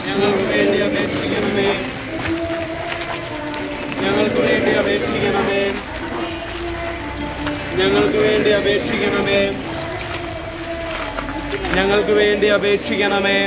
ഞങ്ങൾക്ക് വേണ്ടി അപേക്ഷിക്കണമേ. ഞങ്ങൾക്ക് വേണ്ടി അപേക്ഷിക്കണമേ. ഞങ്ങൾക്ക് വേണ്ടി അപേക്ഷിക്കണമേ.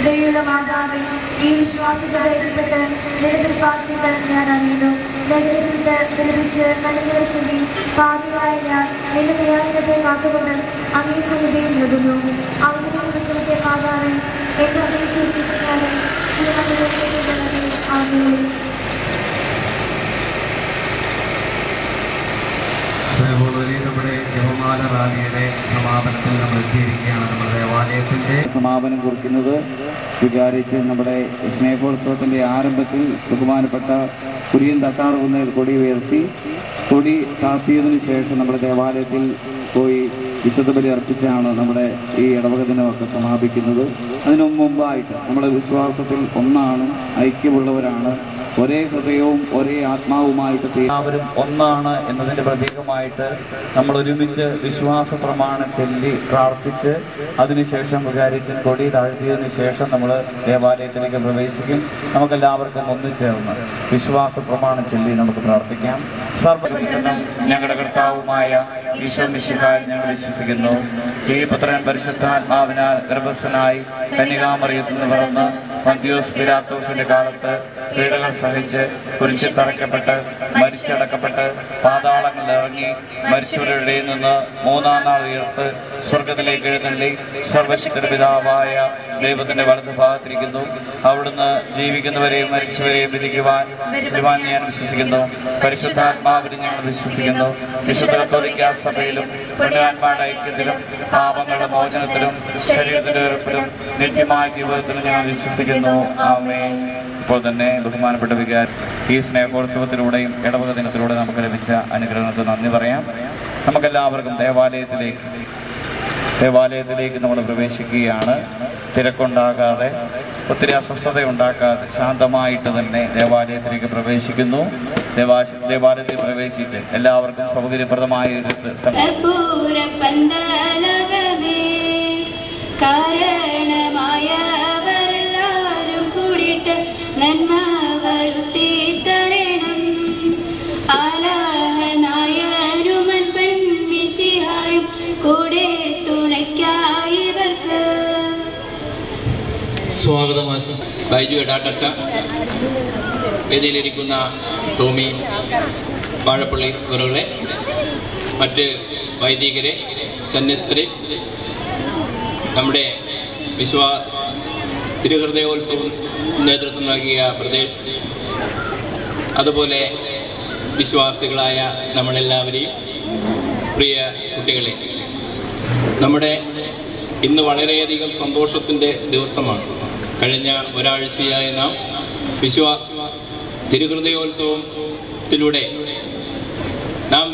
ദൈവയുടെ മാതാവിൽ ഈ വിശ്വാസത്തിൽപ്പെട്ട് നിരന്തര പ്രാർത്ഥികൾ ഞാൻ അറിയുന്നു. നിർമ്മിച്ച് കണ്ണുകളെ ചൊല്ലി പാപിയായ ഞാൻ എന്റെ ന്യായത്തെ കാത്തുകൊണ്ട് അങ്ങേ സന്നിധിയിൽ നൽകുന്നു. അവന്റെ സദസ്യത്തെ മാതാവിൽ എന്റെ അപേക്ഷ ഉപേക്ഷിക്കാതെ ആമേൻ. നമ്മുടെ ജപമാല റാലിയുടെ സമാപനത്തിൽ നമ്മൾ എത്തിയിരിക്കുകയാണ്. നമ്മുടെ ദേവാലയത്തിൻ്റെ സമാപനം കുറിക്കുന്നത് വികാരിച്ച് നമ്മുടെ സ്നേഹോത്സവത്തിൻ്റെ ആരംഭത്തിൽ ബഹുമാനപ്പെട്ട കുര്യൻ തട്ടാറുകുന്ന കൊടി ഉയർത്തി കൊടി താത്തിയതിനു ശേഷം നമ്മുടെ ദേവാലയത്തിൽ പോയി വിശുദ്ധ ബലി അർപ്പിച്ചാണ് നമ്മുടെ ഈ ഇടവക ദിനമൊക്കെ സമാപിക്കുന്നത്. അതിനു മുമ്പായിട്ട് നമ്മുടെ വിശ്വാസത്തിൽ ഒന്നാണ്, ഐക്യമുള്ളവരാണ്, ഒരേ ഹൃദയവും ഒരേ ആത്മാവുമായിട്ട് എല്ലാവരും ഒന്നാണ് എന്നതിൻ്റെ പ്രതീകമായിട്ട് നമ്മൾ ഒരുമിച്ച് വിശ്വാസ പ്രമാണം ചൊല്ലി പ്രാർത്ഥിച്ച് അതിനുശേഷം വികാരിച്ചൻ കൊടി താഴ്ത്തിയതിനു ശേഷം നമ്മൾ ദേവാലയത്തിലേക്ക് പ്രവേശിക്കും. നമുക്കെല്ലാവർക്കും ഒന്നിച്ചേർന്ന് വിശ്വാസ പ്രമാണം ചൊല്ലി നമുക്ക് പ്രാർത്ഥിക്കാം. സർവ്വം ഞങ്ങളുടെ കർത്താവുമായ ഈശോ മിശിഹായിൽ ഞങ്ങൾ വിശ്വസിക്കുന്നു. ഈ പുത്രൻ പരിശുദ്ധാത്മാവിനാൽ ഗർഭസ്ഥനായി കന്യകാമറിയത്തിൽ നിന്ന് പിറന്ന് പന്തിയോസ് പിലാത്തോസിന്റെ കാലത്ത് പീഡകൾ സഹിച്ച് കുരിശിൽ തറയ്ക്കപ്പെട്ട് മരിച്ചടക്കപ്പെട്ട് പാതാളങ്ങളിൽ ഇറങ്ങി മരിച്ചവരുടെ ഇടയിൽ നിന്ന് മൂന്നാം നാൾ ഉയർത്ത് സ്വർഗത്തിലേക്ക് എഴുന്നള്ളി സർവശക്തന്റെ പിതാവായ ദൈവത്തിന്റെ വലതുഭാഗത്തിരിക്കുന്നു. അവിടുന്ന് ജീവിക്കുന്നവരെയും മരിച്ചവരെയും വിധിക്കുവാൻ ഞാൻ വിശ്വസിക്കുന്നു. പരിശുദ്ധാത്മാവിനെ ഞങ്ങൾ വിശ്വസിക്കുന്നു. വിശുദ്ധ കത്തോലിക്കാ സഭയിലും പുണ്യവാന്മാരുടെ ഐക്യത്തിലും പാപങ്ങളുടെ മോചനത്തിലും ശരീരത്തിന്റെ ഉറപ്പിലും നിത്യമായ ജീവിതത്തിലും ഞങ്ങൾ വിശ്വസിക്കുന്നു. ആമേൻ. ഇപ്പോൾ തന്നെ ബഹുമാനപ്പെട്ട വികാരി ഈ സ്നേഹോത്സവത്തിലൂടെയും ഇടവക ദിനത്തിലൂടെ നമുക്ക് ലഭിച്ച അനുഗ്രഹങ്ങൾക്ക് നന്ദി പറയാം. നമുക്കെല്ലാവർക്കും ദേവാലയത്തിലേക്ക് നമ്മൾ പ്രവേശിക്കുകയാണ്. തിരക്കുണ്ടാകാതെ ഒത്തിരി അസ്വസ്ഥത ഉണ്ടാക്കാതെ ശാന്തമായിട്ട് തന്നെ ദേവാലയത്തിലേക്ക് പ്രവേശിക്കുന്നു. ദേവാലയത്തിൽ പ്രവേശിച്ച് എല്ലാവർക്കും സൗകര്യപ്രദമായ കാരണമായവരെല്ലാരും കൂടിയിട്ട് നന്മ വരുത്തി തരണം. ആലാഹനായരുമൻ പെൺമിശിഹായും കൂടെ തുണയ്ക്കായി ഇവർക്ക്. സ്വാഗതം. ബൈജു എടാട്ടച്ച, വേദിയിലിരിക്കുന്ന ടോമി വാഴപ്പള്ളി ഇവരുടെ മറ്റ് വൈദികരെ, സന്യസ്തരെ, നമ്മുടെ തിരുഹൃദയോത്സവം നേതൃത്വം നൽകിയ പ്രദേശ്, അതുപോലെ വിശ്വാസികളായ നമ്മളെല്ലാവരെയും, പ്രിയ കുട്ടികളെ, നമ്മുടെ ഇന്ന് വളരെയധികം സന്തോഷത്തിൻ്റെ ദിവസമാണ്. കഴിഞ്ഞ ഒരാഴ്ചയായി നാം തിരുഹൃദയോത്സവത്തിലൂടെ നാം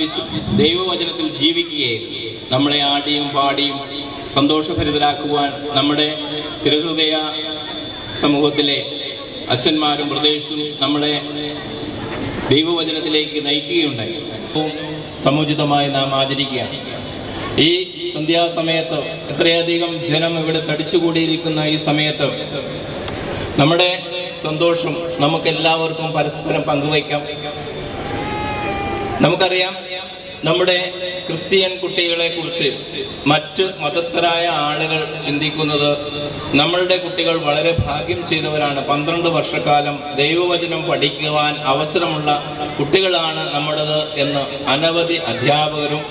ദൈവവചനത്തിൽ ജീവിക്കുകയായിരുന്നു. നമ്മളെ ആടിയും പാടിയും സന്തോഷഭരിതരാക്കുവാൻ നമ്മുടെ തിരുഹൃദയ സമൂഹത്തിലെ അച്ഛന്മാരും പ്രദേശവും നമ്മളെ ദൈവവചനത്തിലേക്ക് നയിക്കുകയുണ്ടായി. സമുചിതമായി നാം ആചരിക്കുകയാണ്. ഈ സന്ധ്യാസമയത്ത് എത്രയധികം ജനം ഇവിടെ തടിച്ചുകൂടിയിരിക്കുന്ന ഈ സമയത്ത് നമ്മുടെ സന്തോഷം നമുക്കെല്ലാവർക്കും പരസ്പരം പങ്കുവയ്ക്കാം. നമുക്കറിയാം, നമ്മുടെ ക്രിസ്ത്യൻ കുട്ടികളെ കുറിച്ച് മറ്റ് മതസ്ഥരായ ആളുകൾ ചിന്തിക്കുന്നത് നമ്മളുടെ കുട്ടികൾ വളരെ ഭാഗ്യം ചെയ്തവരാണ്, 12 വർഷക്കാലം ദൈവവചനം പഠിക്കുവാൻ അവസരമുള്ള കുട്ടികളാണ് നമ്മുടേത് എന്ന് അനവധി അധ്യാപകരും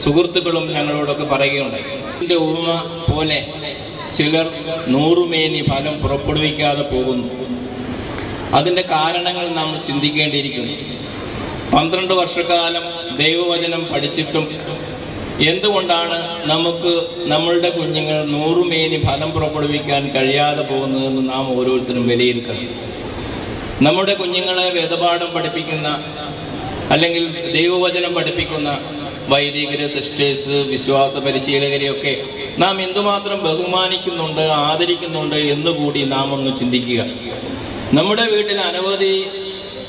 സുഹൃത്തുക്കളും ഞങ്ങളോടൊക്കെ പറയുകയുണ്ടായി. ഇതിന്റെ ഉപമ പോലെ ചിലർ 100 മേനി ഫലം പുറപ്പെടുവിക്കാതെ പോകുന്നു. അതിന്റെ കാരണങ്ങൾ നാം ചിന്തിക്കേണ്ടിയിരിക്കുന്നു. 12 വർഷക്കാലം ദൈവവചനം പഠിച്ചിട്ടും എന്തുകൊണ്ടാണ് നമുക്ക് നമ്മളുടെ കുഞ്ഞുങ്ങൾ 100 മേനി ഫലം പുറപ്പെടുവിക്കാൻ കഴിയാതെ പോകുന്നതെന്ന് നാം ഓരോരുത്തരും വിലയിരുത്തണം. നമ്മുടെ കുഞ്ഞുങ്ങളെ വേദപാഠം പഠിപ്പിക്കുന്ന അല്ലെങ്കിൽ ദൈവവചനം പഠിപ്പിക്കുന്ന വൈദികര്, സിസ്റ്റേഴ്സ്, വിശ്വാസ പരിശീലകരെയൊക്കെ നാം എന്തുമാത്രം ബഹുമാനിക്കുന്നുണ്ട്, ആദരിക്കുന്നുണ്ട് എന്നുകൂടി നാം ഒന്ന് ചിന്തിക്കുക. നമ്മുടെ വീട്ടിൽ അനവധി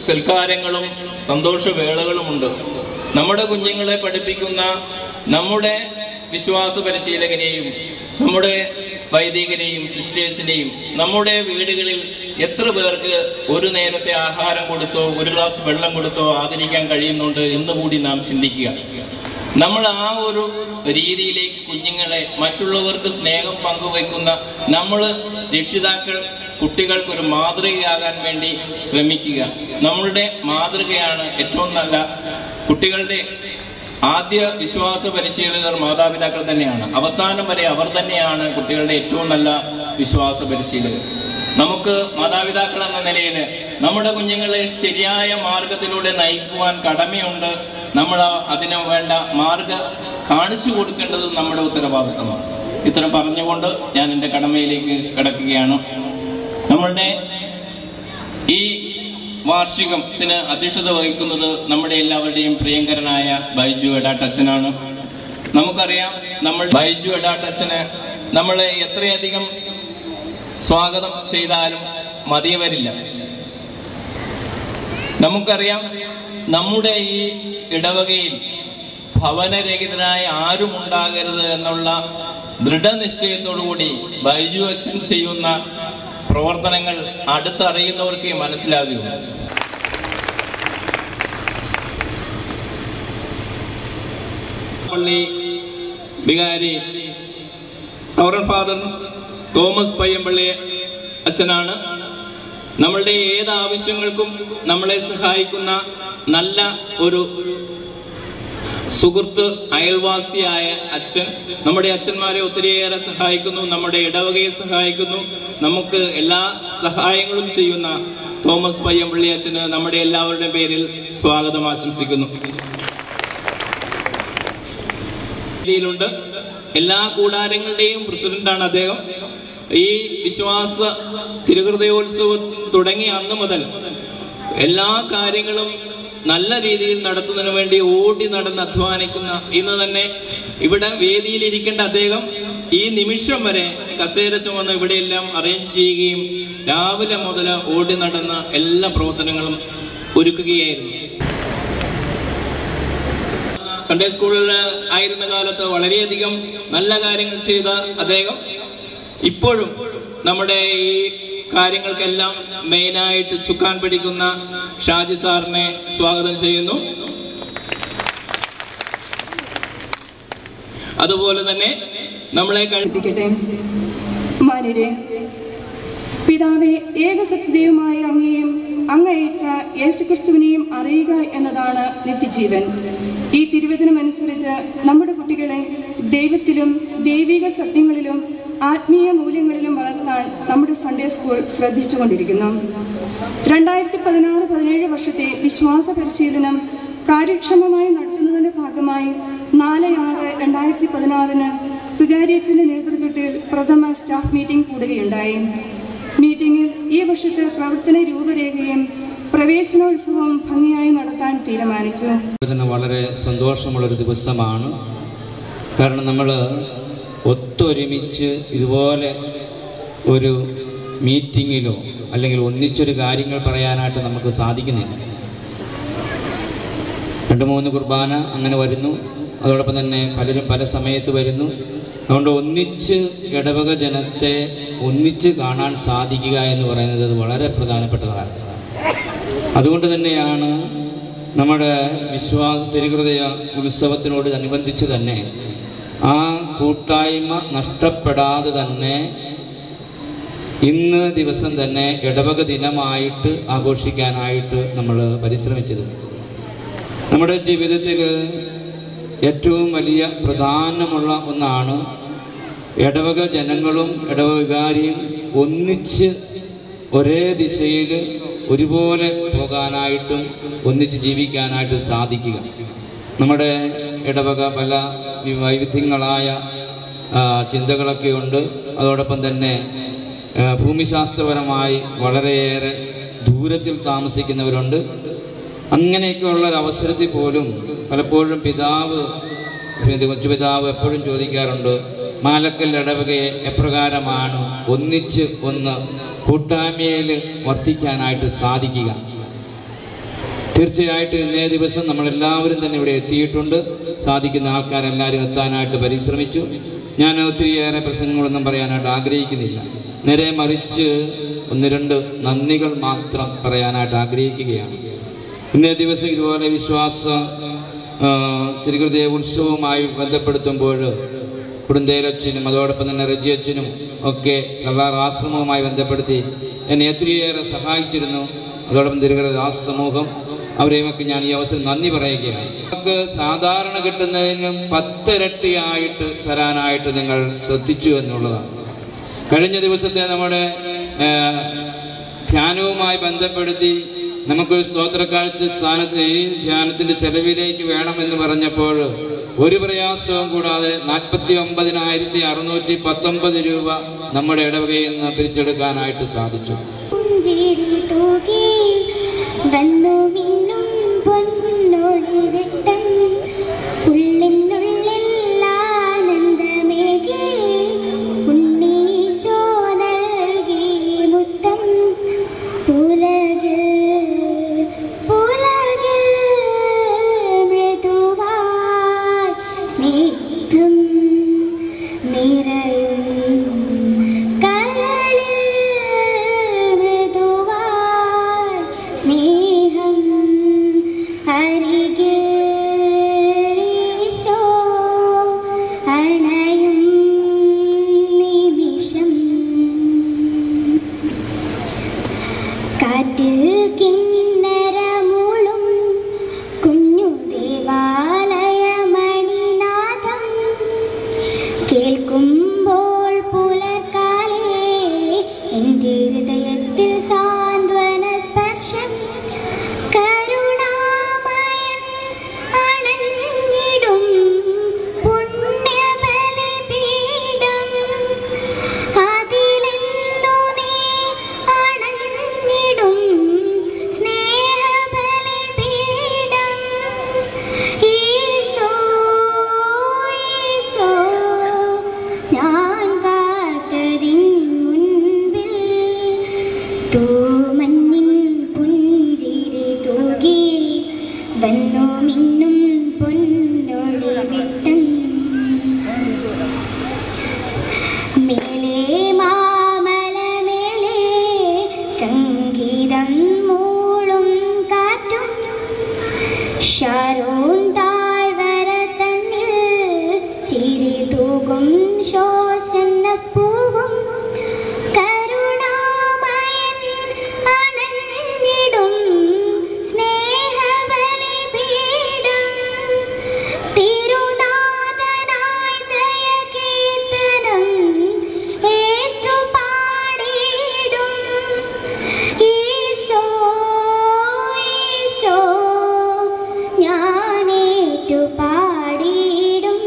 സൽക്കാരങ്ങളും സന്തോഷവേളകളുമുണ്ട്. നമ്മുടെ കുഞ്ഞുങ്ങളെ പഠിപ്പിക്കുന്ന നമ്മുടെ വിശ്വാസ പരിശീലകനെയും നമ്മുടെ വൈദികരെയും സിസ്റ്റേഴ്സിനെയും നമ്മുടെ വീടുകളിൽ എത്ര പേർക്ക് ഒരു നേരത്തെ ആഹാരം കൊടുത്തോ ഒരു ഗ്ലാസ് വെള്ളം കൊടുത്തോ ആദരിക്കാൻ കഴിയുന്നുണ്ട് എന്നുകൂടി നാം ചിന്തിക്കുക. നമ്മൾ ആ ഒരു രീതിയിലേക്ക് കുഞ്ഞുങ്ങളെ, മറ്റുള്ളവർക്ക് സ്നേഹം പങ്കുവയ്ക്കുന്ന നമ്മൾ രക്ഷിതാക്കൾ കുട്ടികൾക്കൊരു മാതൃകയാകാൻ വേണ്ടി ശ്രമിക്കുക. നമ്മളുടെ മാതൃകയാണ് ഏറ്റവും നല്ല. കുട്ടികളുടെ ആദ്യ വിശ്വാസ പരിശീലകർ മാതാപിതാക്കൾ തന്നെയാണ്. അവസാനം വരെ അവർ തന്നെയാണ് കുട്ടികളുടെ ഏറ്റവും നല്ല വിശ്വാസ പരിശീലകർ. നമുക്ക് മാതാപിതാക്കൾ എന്ന നിലയിൽ നമ്മുടെ കുഞ്ഞുങ്ങളെ ശരിയായ മാർഗത്തിലൂടെ നയിക്കുവാൻ കടമയുണ്ട്. നമ്മൾ അതിനു വേണ്ട മാർഗം കാണിച്ചു കൊടുക്കേണ്ടത് നമ്മുടെ ഉത്തരവാദിത്തമാണ്. ഇത്തരം പറഞ്ഞുകൊണ്ട് ഞാൻ എൻ്റെ കടമയിലേക്ക് കടക്കുകയാണ്. നമ്മളുടെ ഈ വാർഷികത്തിന് അധ്യക്ഷത വഹിക്കുന്നത് നമ്മുടെ എല്ലാവരുടെയും പ്രിയങ്കരനായ ബൈജു എടാട്ടച്ചനാണ്. നമുക്കറിയാം, നമ്മൾ ബൈജു എടാട്ടച്ചന് നമ്മളെ എത്രയധികം സ്വാഗതം ചെയ്താലും മതിയെ വരില്ല. നമുക്കറിയാം, നമ്മുടെ ഈ ഇടവകയിൽ ഭവനരഹിതനായ ആരും ഉണ്ടാകരുത് എന്നുള്ള ദൃഢനിശ്ചയത്തോടുകൂടി ബൈജു അച്ഛൻ ചെയ്യുന്ന പ്രവർത്തനങ്ങൾ അടുത്തറിയുന്നവർക്ക് മനസ്സിലാകും. പള്ളി വികാരി റവറൻഡ് ഫാദർ തോമസ് പയ്യമ്പള്ളി അച്ഛനാണ്. നമ്മളുടെ ഏത് ആവശ്യങ്ങൾക്കും നമ്മളെ സഹായിക്കുന്ന നല്ല ഒരു സുഹൃത്ത്, അയൽവാസിയായ അച്ഛൻ. നമ്മുടെ അച്ഛന്മാരെ ഒത്തിരിയേറെ സഹായിക്കുന്നു, നമ്മുടെ ഇടവകയെ സഹായിക്കുന്നു, നമുക്ക് എല്ലാ സഹായങ്ങളും ചെയ്യുന്ന തോമസ് പയ്യമ്പള്ളി അച്ഛന് നമ്മുടെ എല്ലാവരുടെയും പേരിൽ സ്വാഗതം ആശംസിക്കുന്നു. ുണ്ട് എല്ലാ കൂടാരങ്ങളുടെയും പ്രസിഡന്റാണ് അദ്ദേഹം. ഈ വിശ്വാസ തിരുഹൃദയോത്സവം തുടങ്ങിയ അന്ന് മുതൽ എല്ലാ കാര്യങ്ങളും നല്ല രീതിയിൽ നടത്തുന്നതിന് വേണ്ടി ഓടി നടന്ന് അധ്വാനിക്കുന്ന, ഇന്ന് തന്നെ ഇവിടെ വേദിയിലിരിക്കേണ്ട അദ്ദേഹം ഈ നിമിഷം വരെ കസേര ചുമന്ന് ഇവിടെയെല്ലാം അറേഞ്ച് ചെയ്യുകയും രാവിലെ മുതൽ ഓടി നടന്ന എല്ലാ പ്രവർത്തനങ്ങളും ഒരുക്കുകയായിരുന്നു. സൺഡേ സ്കൂളിൽ ആയിരുന്ന കാലത്ത് വളരെയധികം നല്ല കാര്യങ്ങൾ ചെയ്ത അദ്ദേഹം ഇപ്പോഴും നമ്മുടെ ഈ കാര്യങ്ങൾക്കെല്ലാം മെയിനായിട്ട് ചുക്കാൻ പിടിക്കുന്ന ഷാജി സാറിനെ സ്വാഗതം ചെയ്യുന്നു. അതുപോലെ തന്നെ നമ്മളെ കഴിപ്പിക്കട്ടെ. മാന്യരെ, പിതാവെ, ഏകസത്യദൈവമായ അങ്ങയെയും അങ്ങയച്ച യേശുക്രിസ്തുവിനെയും അറിയുക എന്നതാണ് നിത്യജീവൻ. ഈ തിരുവചനം അനുസരിച്ച് നമ്മുടെ കുട്ടികളെ ദൈവത്തിലും ദൈവിക സത്യങ്ങളിലും ആത്മീയ മൂല്യങ്ങളിലും വളർത്താൻ നമ്മുടെ സൺഡേ സ്കൂൾ ശ്രദ്ധിച്ചുകൊണ്ടിരിക്കുന്നു. 2016-17 വർഷത്തെ വിശ്വാസ പരിശീലനം കാര്യക്ഷമമായി നടത്തുന്നതിന്റെ ഭാഗമായി 4/6/2016 വികാരിയച്ഛന്റെ നേതൃത്വത്തിൽ പ്രഥമ സ്റ്റാഫ് മീറ്റിംഗ് കൂടുകയുണ്ടായി. മീറ്റിംഗിൽ ഈ വർഷത്തെ പ്രവർത്തന രൂപരേഖയും പ്രവേശനോത്സവവും ഭംഗിയായി നടത്താൻ തീരുമാനിച്ചു. വളരെ സന്തോഷമുള്ളൊരു ദിവസമാണ്. കാരണം നമ്മൾ ഒത്തൊരുമിച്ച് ഇതുപോലെ ഒരു മീറ്റിങ്ങിലോ അല്ലെങ്കിൽ ഒന്നിച്ചൊരു കാര്യങ്ങൾ പറയാനായിട്ട് നമുക്ക് സാധിക്കുന്നില്ല. 2-3 കുർബാന അങ്ങനെ വരുന്നു, അതോടൊപ്പം തന്നെ പലരും പല സമയത്ത് വരുന്നു. അതുകൊണ്ട് ഒന്നിച്ച് ഇടവക ജനത്തെ ഒന്നിച്ച് കാണാൻ സാധിക്കുക എന്ന് പറയുന്നത് അത് വളരെ പ്രധാനപ്പെട്ടതാണ്. അതുകൊണ്ട് തന്നെയാണ് നമ്മുടെ വിശ്വാസ തിരുഹൃദയ ഉത്സവത്തിനോട് അനുബന്ധിച്ച് തന്നെ ആ കൂട്ടായ്മ നഷ്ടപ്പെടാതെ തന്നെ ഇന്ന് ദിവസം തന്നെ ഇടവക ദിനമായിട്ട് ആഘോഷിക്കാനായിട്ട് നമ്മൾ പരിശ്രമിച്ചത്. നമ്മുടെ ജീവിതത്തിൽ ഏറ്റവും വലിയ പ്രധാനമുള്ള ഒന്നാണ് ഇടവക ജനങ്ങളും ഇടവക വികാരിയും ഒന്നിച്ച് ഒരേ ദിശയിൽ ഒരുപോലെ പോകാനായിട്ടും ഒന്നിച്ച് ജീവിക്കാനായിട്ട് സാധിക്കുക. നമ്മുടെ ഇടവക പല വൈവിധ്യങ്ങളായ ചിന്തകളൊക്കെ ഉണ്ട്. അതോടൊപ്പം തന്നെ ഭൂമിശാസ്ത്രപരമായി വളരെയേറെ ദൂരത്തിൽ താമസിക്കുന്നവരുണ്ട്. അങ്ങനെയൊക്കെയുള്ള ഒരു അവസരത്തിൽ പോലും പലപ്പോഴും കൊച്ചുപിതാവ് എപ്പോഴും ചോദിക്കാറുണ്ട്, മാലക്കൽ ഇടവകയെ എപ്രകാരമാണ് ഒന്നിച്ച് ഒന്ന് കൂട്ടായ്മയിൽ വർത്തിക്കാനായിട്ട് സാധിക്കുക. തീർച്ചയായിട്ടും ഇന്നേ ദിവസം നമ്മളെല്ലാവരും തന്നെ ഇവിടെ എത്തിയിട്ടുണ്ട്. സാധിക്കുന്ന ആൾക്കാരെല്ലാവരും എത്താനായിട്ട് പരിശ്രമിച്ചു. ഞാൻ ഒത്തിരിയേറെ പ്രസംഗങ്ങളൊന്നും പറയാനായിട്ട് ആഗ്രഹിക്കുന്നില്ല. നേരെ മറിച്ച് 1-2 നന്ദികൾ മാത്രം പറയാനായിട്ട് ആഗ്രഹിക്കുകയാണ്. ഇന്നേ ദിവസം ഇതുപോലെ വിശ്വാസ തിരുഹൃദയ ഉത്സവവുമായി ബന്ധപ്പെടുത്തുമ്പോൾ കുടുംബേലച്ഛനും അതോടൊപ്പം തന്നെ റജിയച്ഛനും ഒക്കെ കല്ലാർ ആശ്രമവുമായി ബന്ധപ്പെടുത്തി എന്നെ ഒത്തിരിയേറെ സഹായിച്ചിരുന്നു. അതോടൊപ്പം തിരുഹൃദയ സമൂഹം, അവരെയുമൊക്കെ ഞാൻ ഈ അവസരം നന്ദി പറയുകയാണ്. നമുക്ക് സാധാരണ കിട്ടുന്നതിനും 10 ഇരട്ടിയായിട്ട് തരാനായിട്ട് നിങ്ങൾ ശ്രദ്ധിച്ചു എന്നുള്ളതാണ്. കഴിഞ്ഞ ദിവസത്തെ നമ്മുടെ ധ്യാനവുമായി ബന്ധപ്പെടുത്തി നമുക്കൊരു സ്തോത്രക്കാഴ്ച സ്ഥാനത്ത് ഈ ധ്യാനത്തിന്റെ ചെലവിലേക്ക് വേണമെന്ന് പറഞ്ഞപ്പോൾ ഒരു പ്രയാസവും കൂടാതെ 49,619 രൂപ നമ്മുടെ ഇടവകയിൽ നിന്ന് പിരിച്ചെടുക്കാനായിട്ട് സാധിച്ചു. കേൾക്കുമ്പോൾ പുലർക്കാലേ എൻ്റെ ഹൃദയത്തിൽ സാന്ത്വന സ്പർശം കരുണാമയൻ അണഞ്ഞിടും പുണ്യബലിപീഠം അതിലെന്നു നീ അണഞ്ഞിടും സ്നേഹബലിപീഠം ഈശോ ഈശോ ഞാൻ കാത്തതിൻ മുൻപിൽ തൂമഞ്ഞിൻ പുഞ്ചിരി തൂകി വന്നു മിന്നും പൊന്നൊളി വിട്ടം മേലേ മാമലമേലേ സംഗീതം മൂളും കാറ്റും ഷാരോൺ താഴ്വര തന്നിൽ ചിരി തൂകും ശോഷണപ്പൂവും കരുണാമയൻ അണഞ്ഞിടും സ്നേഹബലിപീഠം തിരുനാഥനായി ജയകീർത്തനം ഏറ്റുപാടിയിടും ഈശോ ഈശോ ഞാൻ ഏറ്റുപാടിയിടും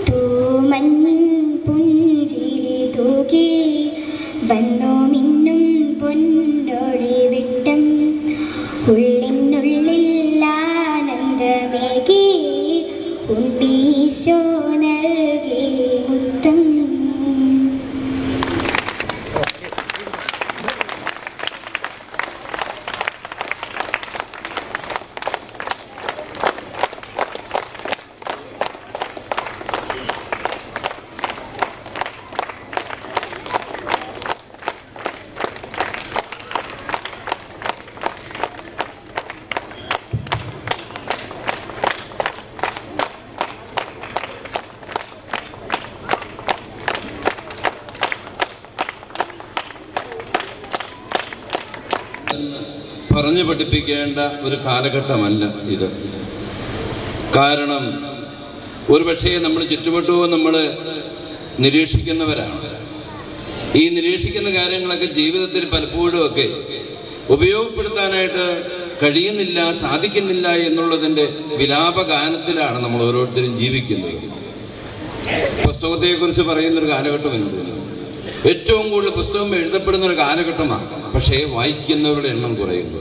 തൂമഞ്ഞിൻ പുഞ്ചിരി തൂകി വന്നു മിന്നും പൊന്നൊളി വിട്ടം ഉള്ളിനുള്ളിൽ ആനന്ദമേകി ഉണ്ണീശോ നൽകി മുത്തം. പറഞ്ഞു പഠിപ്പിക്കേണ്ട ഒരു കാലഘട്ടമല്ല ഇത്. കാരണം ഒരുപക്ഷെ നമ്മൾ ചുറ്റുവട്ടവും നമ്മൾ നിരീക്ഷിക്കുന്നവരാണ്. ഈ നിരീക്ഷിക്കുന്ന കാര്യങ്ങളൊക്കെ ജീവിതത്തിൽ പലപ്പോഴും ഒക്കെ ഉപയോഗപ്പെടുത്താനായിട്ട് കഴിയുന്നില്ല, സാധിക്കുന്നില്ല എന്നുള്ളതിൻ്റെ വിലാപഗാനത്തിലാണ് നമ്മൾ ഓരോരുത്തരും ജീവിക്കുന്നത്. പുസ്തകത്തെക്കുറിച്ച് പറയുന്നൊരു കാലഘട്ടമുണ്ട്. ഏറ്റവും കൂടുതൽ പുസ്തകം എഴുതപ്പെടുന്ന ഒരു കാലഘട്ടമാണ്. പക്ഷേ വായിക്കുന്നവരുടെ എണ്ണം കുറയുന്നു.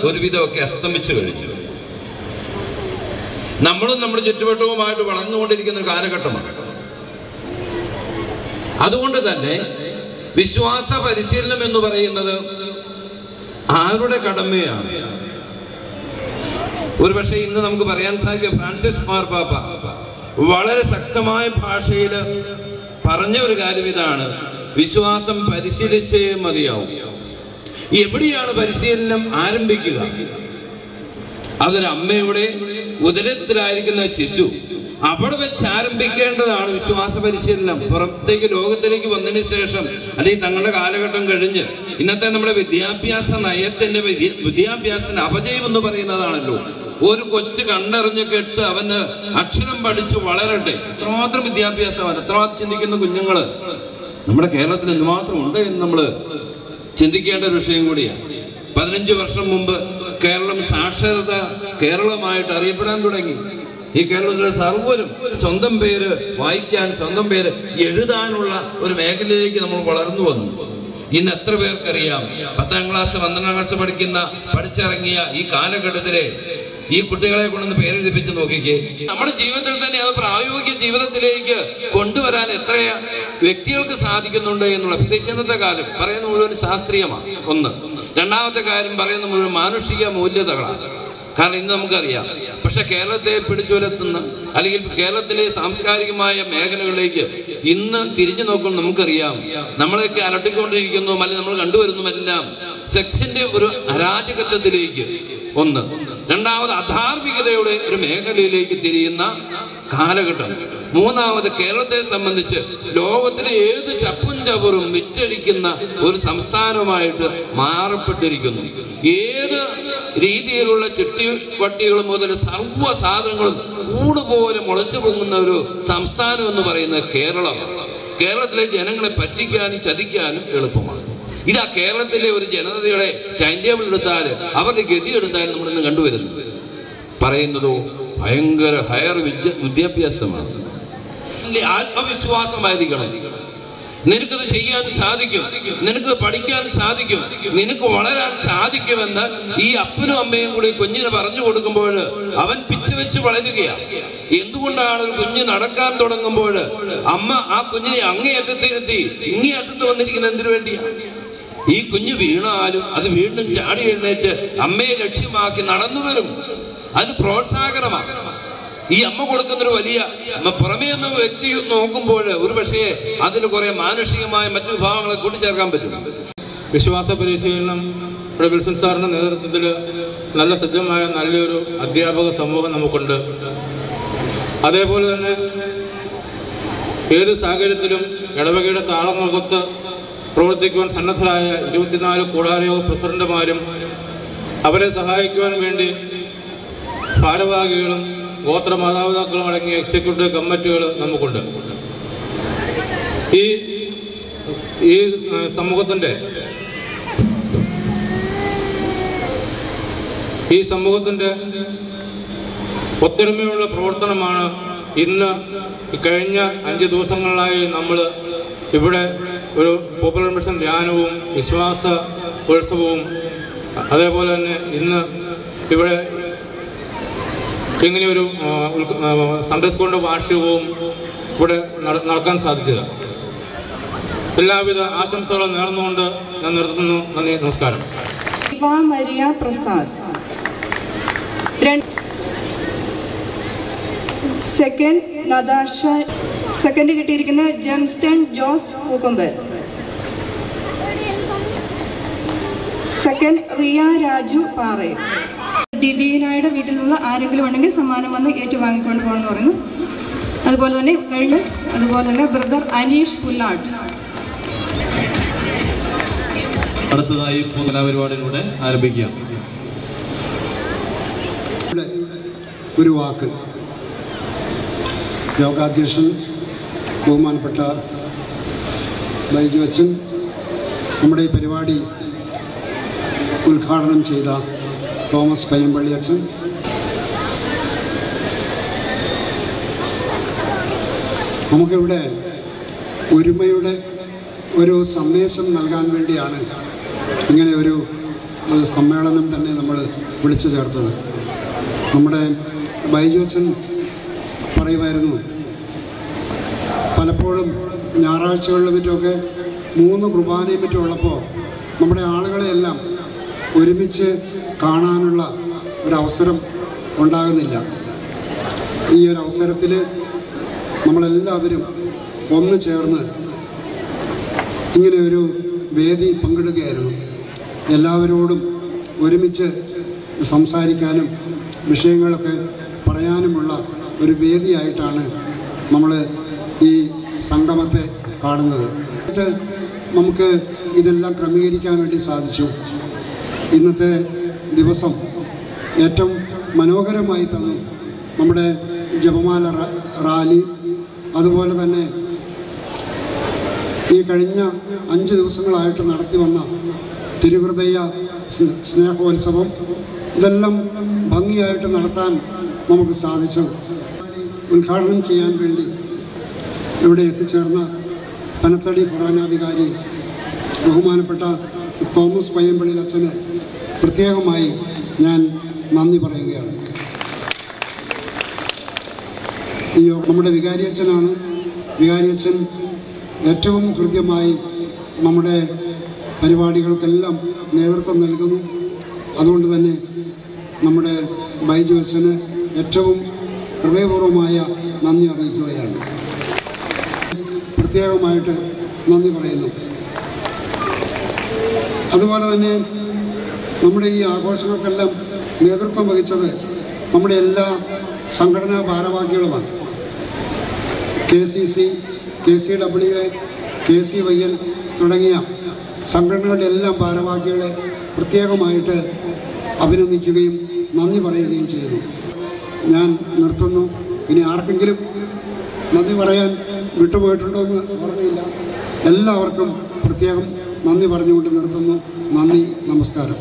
ഒരുവിധമൊക്കെ അസ്തമിച്ചു കഴിഞ്ഞു. നമ്മളും നമ്മുടെ ചുറ്റുവട്ടവുമായിട്ട് വളർന്നുകൊണ്ടിരിക്കുന്ന ഒരു കാലഘട്ടമാണ്. അതുകൊണ്ട് തന്നെ വിശ്വാസ പരിശീലനം എന്ന് പറയുന്നത് ആരുടെ കടമയാണ്? ഒരുപക്ഷെ ഇന്ന് നമുക്ക് പറയാൻ സാധിക്കും, ഫ്രാൻസിസ് മാർപ്പാപ്പ വളരെ ശക്തമായ ഭാഷയിൽ പറഞ്ഞ ഒരു കാര്യം ഇതാണ്: വിശ്വാസം പരിശീലിച്ചേ മതിയാവും. എവിടെയാണ് പരിശീലനം ആരംഭിക്കുക? അതൊരു അമ്മയുടെ ഉദരത്തിലായിരിക്കുന്ന ശിശു, അവിടെ വെച്ച് ആരംഭിക്കേണ്ടതാണ് വിശ്വാസ പരിശീലനം. പുറത്തേക്ക് ലോകത്തിലേക്ക് വന്നതിന് ശേഷം, അല്ലെങ്കിൽ തങ്ങളുടെ കാലഘട്ടം കഴിഞ്ഞ് ഇന്നത്തെ നമ്മുടെ വിദ്യാഭ്യാസ നയത്തിന്റെ വിദ്യാഭ്യാസത്തിന്റെ അപജയം എന്ന് പറയുന്നതാണല്ലോ. ഒരു കൊച്ചു കണ്ടറിഞ്ഞ് കേട്ട് അവന് അക്ഷരം പഠിച്ചു വളരട്ടെ. എത്രമാത്രം വിദ്യാഭ്യാസമാണ്, എത്രമാത്രം ചിന്തിക്കുന്ന കുഞ്ഞുങ്ങള് നമ്മുടെ കേരളത്തിൽ എന്തുമാത്രം ഉണ്ട് എന്ന് നമ്മൾ ചിന്തിക്കേണ്ട ഒരു വിഷയം കൂടിയാണ്. 15 വർഷം മുമ്പ് കേരളം സാക്ഷരത കേരളമായിട്ട് അറിയപ്പെടാൻ തുടങ്ങി. ഈ കേരളത്തിലെ സർവ്വരും സ്വന്തം പേര് വായിക്കാൻ, സ്വന്തം പേര് എഴുതാനുള്ള ഒരു മേഖലയിലേക്ക് നമ്മൾ വളർന്നു വന്നു. ഇന്ന് എത്ര പേർക്കറിയാം? 10ാം ക്ലാസ് 12ാം ക്ലാസ് പഠിച്ചിറങ്ങിയ ഈ കാലഘട്ടത്തിലെ ഈ കുട്ടികളെ കൊണ്ടൊന്ന് പേരെഴുതിപ്പിച്ച് നോക്കിക്കേ. നമ്മുടെ ജീവിതത്തിൽ തന്നെ അത് പ്രായോഗിക ജീവിതത്തിലേക്ക് കൊണ്ടുവരാൻ എത്ര വ്യക്തികൾക്ക് സാധിക്കുന്നുണ്ട് എന്നുള്ള. പ്രത്യേകിച്ച് ഇന്നത്തെ കാലം പറയുന്ന മുഴുവൻ ശാസ്ത്രീയമാണ്. ഒന്ന്. രണ്ടാമത്തെ കാര്യം പറയുന്ന മുഴുവൻ മാനുഷിക മൂല്യതകളാണ്. കാരണം ഇന്ന് നമുക്കറിയാം. പക്ഷെ കേരളത്തെ പിടിച്ചുലർത്തുന്ന, അല്ലെങ്കിൽ കേരളത്തിലെ സാംസ്കാരികമായ മേഖലകളിലേക്ക് ഇന്ന് തിരിഞ്ഞു നോക്കുമ്പോൾ നമുക്കറിയാം, നമ്മളെയൊക്കെ അലട്ടിക്കൊണ്ടിരിക്കുന്നു, അല്ലെങ്കിൽ നമ്മൾ കണ്ടുവരുന്നതെല്ലാം സെക്സിന്റെ ഒരു അരാജകത്വത്തിലേക്ക് ഒന്ന്, രണ്ടാമത് അധാർമികതയുടെ ഒരു മേഖലയിലേക്ക് തിരിയുന്ന കാലഘട്ടം, മൂന്നാമത് കേരളത്തെ സംബന്ധിച്ച് ലോകത്തിലെ ഏത് ചപ്പും ചവറും വിറ്റഴിക്കുന്ന ഒരു സംസ്ഥാനമായിട്ട് മാറപ്പെട്ടിരിക്കുന്നു. ഏത് രീതിയിലുള്ള ചിട്ടിവട്ടികൾ മുതൽ സർവ്വ സാധനങ്ങളും കൂടുപോലെ മുളച്ചു പൊങ്ങുന്ന ഒരു സംസ്ഥാനം എന്ന് പറയുന്നത് കേരളമാണ്. കേരളത്തിലെ ജനങ്ങളെ പറ്റിക്കാനും ചതിക്കാനും എളുപ്പമാണ്. ഇതാ കേരളത്തിലെ ഒരു ജനതയുടെ ടൈം ടേബിൾ എടുത്താൽ, അവരുടെ ഗതി എടുത്താൽ നമ്മളിന്ന് കണ്ടുവരുന്നു. പറയുന്നതോ ഭയങ്കര ഹയർ വിദ്യാഭ്യാസമാണ്. ആത്മവിശ്വാസമായിരിക്കണം. നിനക്കത് ചെയ്യാൻ സാധിക്കും, നിനക്ക് പഠിക്കാൻ സാധിക്കും, നിനക്ക് വളരാൻ സാധിക്കുമെന്ന് ഈ അപ്പനും അമ്മയും കൂടി കുഞ്ഞിന് പറഞ്ഞു കൊടുക്കുമ്പോൾ അവൻ പിച്ചു വെച്ച് വളരുകയാണ്. എന്തുകൊണ്ടാണ് ഒരു കുഞ്ഞ് നടക്കാൻ തുടങ്ങുമ്പോൾ അമ്മ ആ കുഞ്ഞിനെ അങ്ങേയറ്റത്തിരുത്തി ഇങ്ങേയറ്റത്ത് വന്നിരിക്കുന്നത് എന്തിനു വേണ്ടിയാണ്? ഈ കുഞ്ഞ് വീണാലും അത് വീണ്ടും ചാടി എഴുന്നേറ്റ് അമ്മയെ ലക്ഷ്യമാക്കി നടന്നു വരും. അത് പ്രോത്സാഹനമാണ്. ഈ അമ്മ കൊടുക്കുന്നൊരു വലിയ പുറമേ നിന്ന് വ്യക്തി നോക്കുമ്പോൾ ഒരു പക്ഷേ അതിന് കുറെ മാനുഷികമായ മറ്റു വിഭാഗങ്ങളെ കൂട്ടിച്ചേർക്കാൻ പറ്റും. വിശ്വാസ പരിശീലനം ഇവിടെ വിൽസൺ സാറിന്റെ നേതൃത്വത്തിൽ നല്ല സജ്ജമായ നല്ലൊരു അധ്യാപക സമൂഹം നമുക്കുണ്ട്. അതേപോലെ തന്നെ ഏത് സാഹചര്യത്തിലും ഇടവകയുടെ താളമുഖത്ത് പ്രവർത്തിക്കുവാൻ സന്നദ്ധരായ 24 കൂടാരയോഗ പ്രസിഡന്റുമാരും അവരെ സഹായിക്കുവാൻ വേണ്ടി ഭാരവാഹികളും ഗോത്ര മാതാപിതാക്കളും അടങ്ങിയ എക്സിക്യൂട്ടീവ് കമ്മിറ്റികൾ നമുക്കുണ്ട്. ഈ സമൂഹത്തിന്റെ ഒത്തൊരുമയുള്ള പ്രവർത്തനമാണ് ഇന്ന് കഴിഞ്ഞ 5 ദിവസങ്ങളിലായി നമ്മൾ ഇവിടെ ഒരു പോപ്പുലർ മിഷൻ ധ്യാനവും വിശ്വാസ ഉത്സവവും അതേപോലെ തന്നെ ഇന്ന് ഇവിടെ ഇങ്ങനെയൊരു സൺഡേ സ്കൂളിന്റെ വാർഷികവും ഇവിടെ നടക്കാൻ സാധിച്ചത്. എല്ലാവിധ ആശംസകളും നേർന്നുകൊണ്ട് ഞാൻ നിർത്തുന്നു. നന്ദി, നമസ്കാരം. മരിയ പ്രസാദ്. സെക്കൻഡ് നദാഷ. സെക്കൻഡ് കിട്ടിയിരിക്കുന്ന ജെംസ്റ്റൺ ജോസ് പൂക്കുമ്പൽ. സെക്കൻഡ് റിയ രാജു പാറേ. ദിവ്യനായുടെ വീട്ടിൽ നിന്നുള്ള ആരെങ്കിലും ഉണ്ടെങ്കിൽ സമ്മാനം വന്ന് ഏറ്റുവാങ്ങിക്കൊണ്ട് പോകണമെന്ന് പറയുന്നു. അതുപോലെ തന്നെ ബ്രദർ അനീഷ് പുല്ലാട്ട്. അടുത്തതായി കലാപരിപാടിയിലൂടെ ആരംഭിക്കാം. ഒരു വാക്ക് യോഗാധ്യക്ഷൻ ബഹുമാനപ്പെട്ട ബൈജു അച്ഛൻ നമ്മുടെ ഈ പരിപാടി ഉദ്ഘാടനം ചെയ്ത തോമസ് പയ്യമ്പള്ളി അച്ഛൻ, നമുക്കിവിടെ ഒരുമയുടെ ഒരു സന്ദേശം നൽകാൻ വേണ്ടിയാണ് ഇങ്ങനെ ഒരു സമ്മേളനം തന്നെ നമ്മൾ വിളിച്ചു ചേർത്തത്. നമ്മുടെ ബൈജു അച്ഛൻ പറയുമായിരുന്നു, പലപ്പോഴും ഞായറാഴ്ചകളിലും മറ്റുമൊക്കെ 3 കുർബാനയും മറ്റും ഉള്ളപ്പോൾ നമ്മുടെ ആളുകളെയെല്ലാം ഒരുമിച്ച് കാണാനുള്ള ഒരവസരം ഉണ്ടാകുന്നില്ല. ഈ ഒരു അവസരത്തിൽ നമ്മളെല്ലാവരും ഒന്ന് ചേർന്ന് ഇങ്ങനെ ഒരു വേദി പങ്കിടുകയായിരുന്നു. എല്ലാവരോടും ഒരുമിച്ച് സംസാരിക്കാനും വിഷയങ്ങളൊക്കെ പറയാനുമുള്ള ഒരു വേദിയായിട്ടാണ് നമ്മൾ ഈ സംഗമത്തെ കാണുന്നത്. നമുക്ക് ഇതെല്ലാം ക്രമീകരിക്കാൻ വേണ്ടി സാധിച്ചു. ഇന്നത്തെ ദിവസം ഏറ്റവും മനോഹരമായി തന്നു നമ്മുടെ ജപമാല റാലി. അതുപോലെ തന്നെ ഈ കഴിഞ്ഞ 5 ദിവസങ്ങളായിട്ട് നടത്തി വന്ന തിരുഹൃദയ സ്നേഹോത്സവം, ഇതെല്ലാം ഭംഗിയായിട്ട് നടത്താൻ നമുക്ക് സാധിച്ചു. ഉദ്ഘാടനം ചെയ്യാൻ വേണ്ടി ഇവിടെ എത്തിച്ചേർന്ന പനത്തടി പ്രധാനാധികാരി ബഹുമാനപ്പെട്ട തോമസ് പയ്യമ്പള്ളി അച്ഛന് പ്രത്യേകമായി ഞാൻ നന്ദി പറയുകയാണ്. ഈ നമ്മുടെ വികാരിയച്ഛനാണ്. വികാരിയച്ഛൻ ഏറ്റവും കൃത്യമായി നമ്മുടെ പരിപാടികൾക്കെല്ലാം നേതൃത്വം നൽകുന്നു. അതുകൊണ്ട് തന്നെ നമ്മുടെ ബൈജു അച്ഛന് ഏറ്റവും ഹൃദയപൂർവമായ നന്ദി അറിയിക്കുകയാണ്. പ്രത്യേകമായിട്ട് നന്ദി പറയുന്നു. അതുപോലെ തന്നെ നമ്മുടെ ഈ ആഘോഷങ്ങൾക്കെല്ലാം നേതൃത്വം വഹിച്ചത് നമ്മുടെ എല്ലാ സംഘടനാ ഭാരവാഹികളുമാണ്. KCC, KCWA, KCYL തുടങ്ങിയ സംഘടനകളുടെ എല്ലാം ഭാരവാഹികളെ പ്രത്യേകമായിട്ട് അഭിനന്ദിക്കുകയും നന്ദി പറയുകയും ചെയ്യുന്നു. ഞാൻ നിർത്തുന്നു. ഇനി ആർക്കെങ്കിലും നന്ദി പറയാൻ വിട്ടുപോയിട്ടുണ്ടോ എന്ന് ഓർമ്മയില്ല. എല്ലാവർക്കും പ്രത്യേകം നന്ദി പറഞ്ഞുകൊണ്ട് നിർത്തുന്നു. നന്ദി, നമസ്കാരം.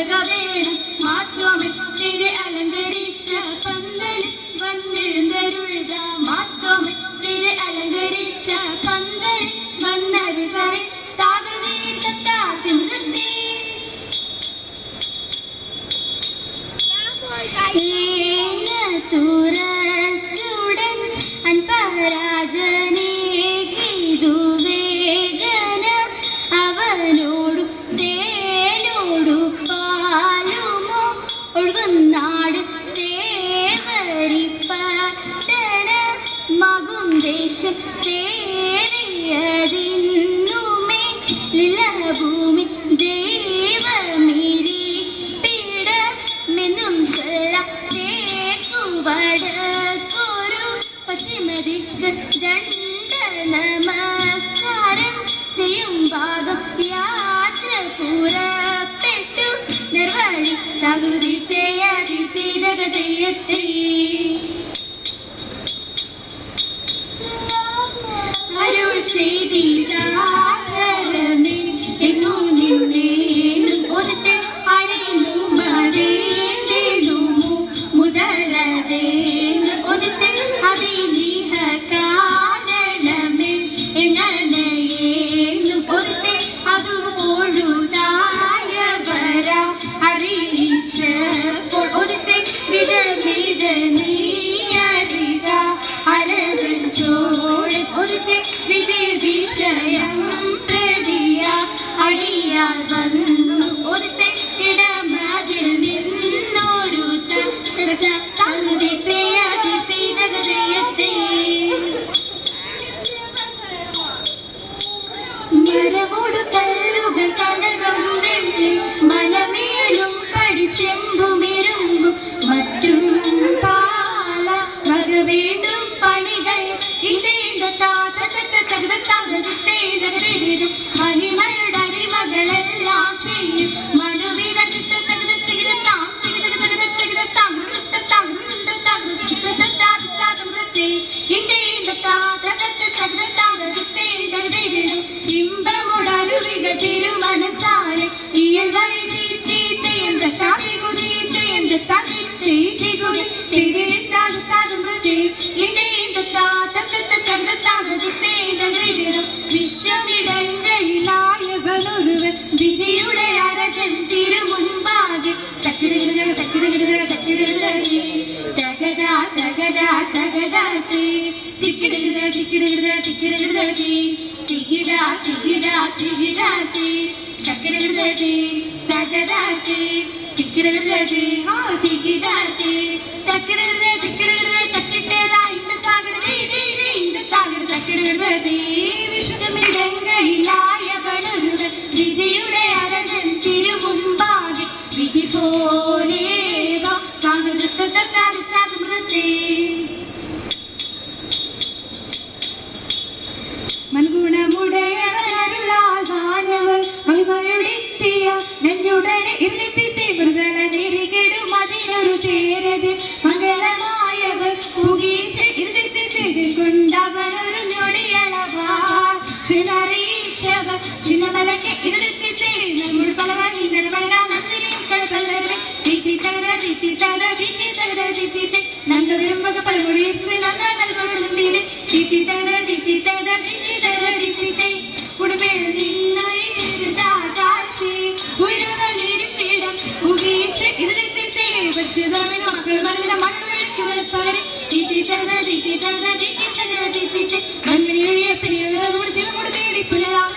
മാതൃക വേണം മാറ്റോമേ തിരെ അലങ്കരിച്ച പന്തൽ വന്നെഴുന്നരുൾക മാറ്റോമേ തിരെ അലങ്കരിച്ച പന്തൽ വന്നരുകരെ താകൃതി തത്താകുന്നതേ തുറച്ചുടൻ അൻപരാജനേ വേഗന അവനോടു തേനോടു പാലുമോ ഒഴുകുന്നാട് തേവരിപ്പട്ടണ മകും ദേശം തേറിയതിന്നുമേ ലിലഭൂമി ദൈവമിരി പിടമെന്നും ചൊല്ല തേക്കുവടക്കൊരു പശ്ചിമദിക്ക് നമസ്കാരം ചെയ്യും ഭാഗം യാത്ര പുറപ്പെട്ടു നിർവഴി തകൃതി തേയതിരകതയത്തെ അരുൾ ചെയ്തിതാചരമേ എങ്ങു നിന്നേനും ഒതുത്തെ അറിയുന്നു മതേന്തുമു മുതലതേന്ന് ഒതുത്തെ അഭിനിഹ കാരണമേ എങ്ങനെയേന്നും ഒതുത്തെ അതു പൊഴുതായവര അറിയിച്ചപ്പോൾ ഒതുത്തെ വിധമിത നീയറിക അരജൻ ചോഴൻ ഒതുത്തെ വിധി വിഷയം പ്രതിയ അടിയാൽ വന്നു ഒതുത്തെ ഇടമതിൽ നിന്നൊരു തകൃതി തകതയത്തെ മരമോട് കല്ലുകൾ കനകം വെള്ളി മലമേലും പഠിച്ചെമ്പുമിരുമ്പും മറ്റും പാല വക വീണ്ടും പണികൾ മഹിമയുടെ അരിമകളെല്ലാം ചെയ്യും മനുവിന ഇമ്പമുടരുവികൾ തിരുമനസാരെ ഇയൽ വഴി തീറ്റ വിശ്വമിടങ്ങളിലായവനൊരുവൻ വിധിയുടെ അരജൻ തിരുമുൻപാകെ വിശ്വമിടങ്ങളിലായവനൊരുവൻ വിധിയുടെ അരജൻ തിരുമുൻപാകെ വിധി പോലെ മൺഗുണമുടയവരുളാൽ വാനവർ മഹിമയുടെത്തിയ നെഞ്ഞുടനെ ഇരുത്തി മൃഗല നിരികിടും അതിനൊരു തേരത് മംഗളമായവർ പുകീച്ച് ഇരുത്തി കൊണ്ടവനൊരു ഞൊടിയളവാർ ചിലരീക്ഷവർ ചിന്നമലക്ക് ഇരുത്തി നമ്മൾ പലവർ ഇന്നലെ പഴകാ നന്ദിനെ കടപ്പല്ലവരെ നന്ദ വരുമ്പക പലമുടി നന്ദ നൽകുമ്പോൾ ഉടമേൽ നിന്നോയി ഉയരവനിരിപ്പിടം ഉകീച്ച് ഇരുത്തി മക്കൾ പറഞ്ഞ മണ്ണുവരെ മഞ്ഞണിയൊഴിയ പിരിയോട് തേടി പുലരാം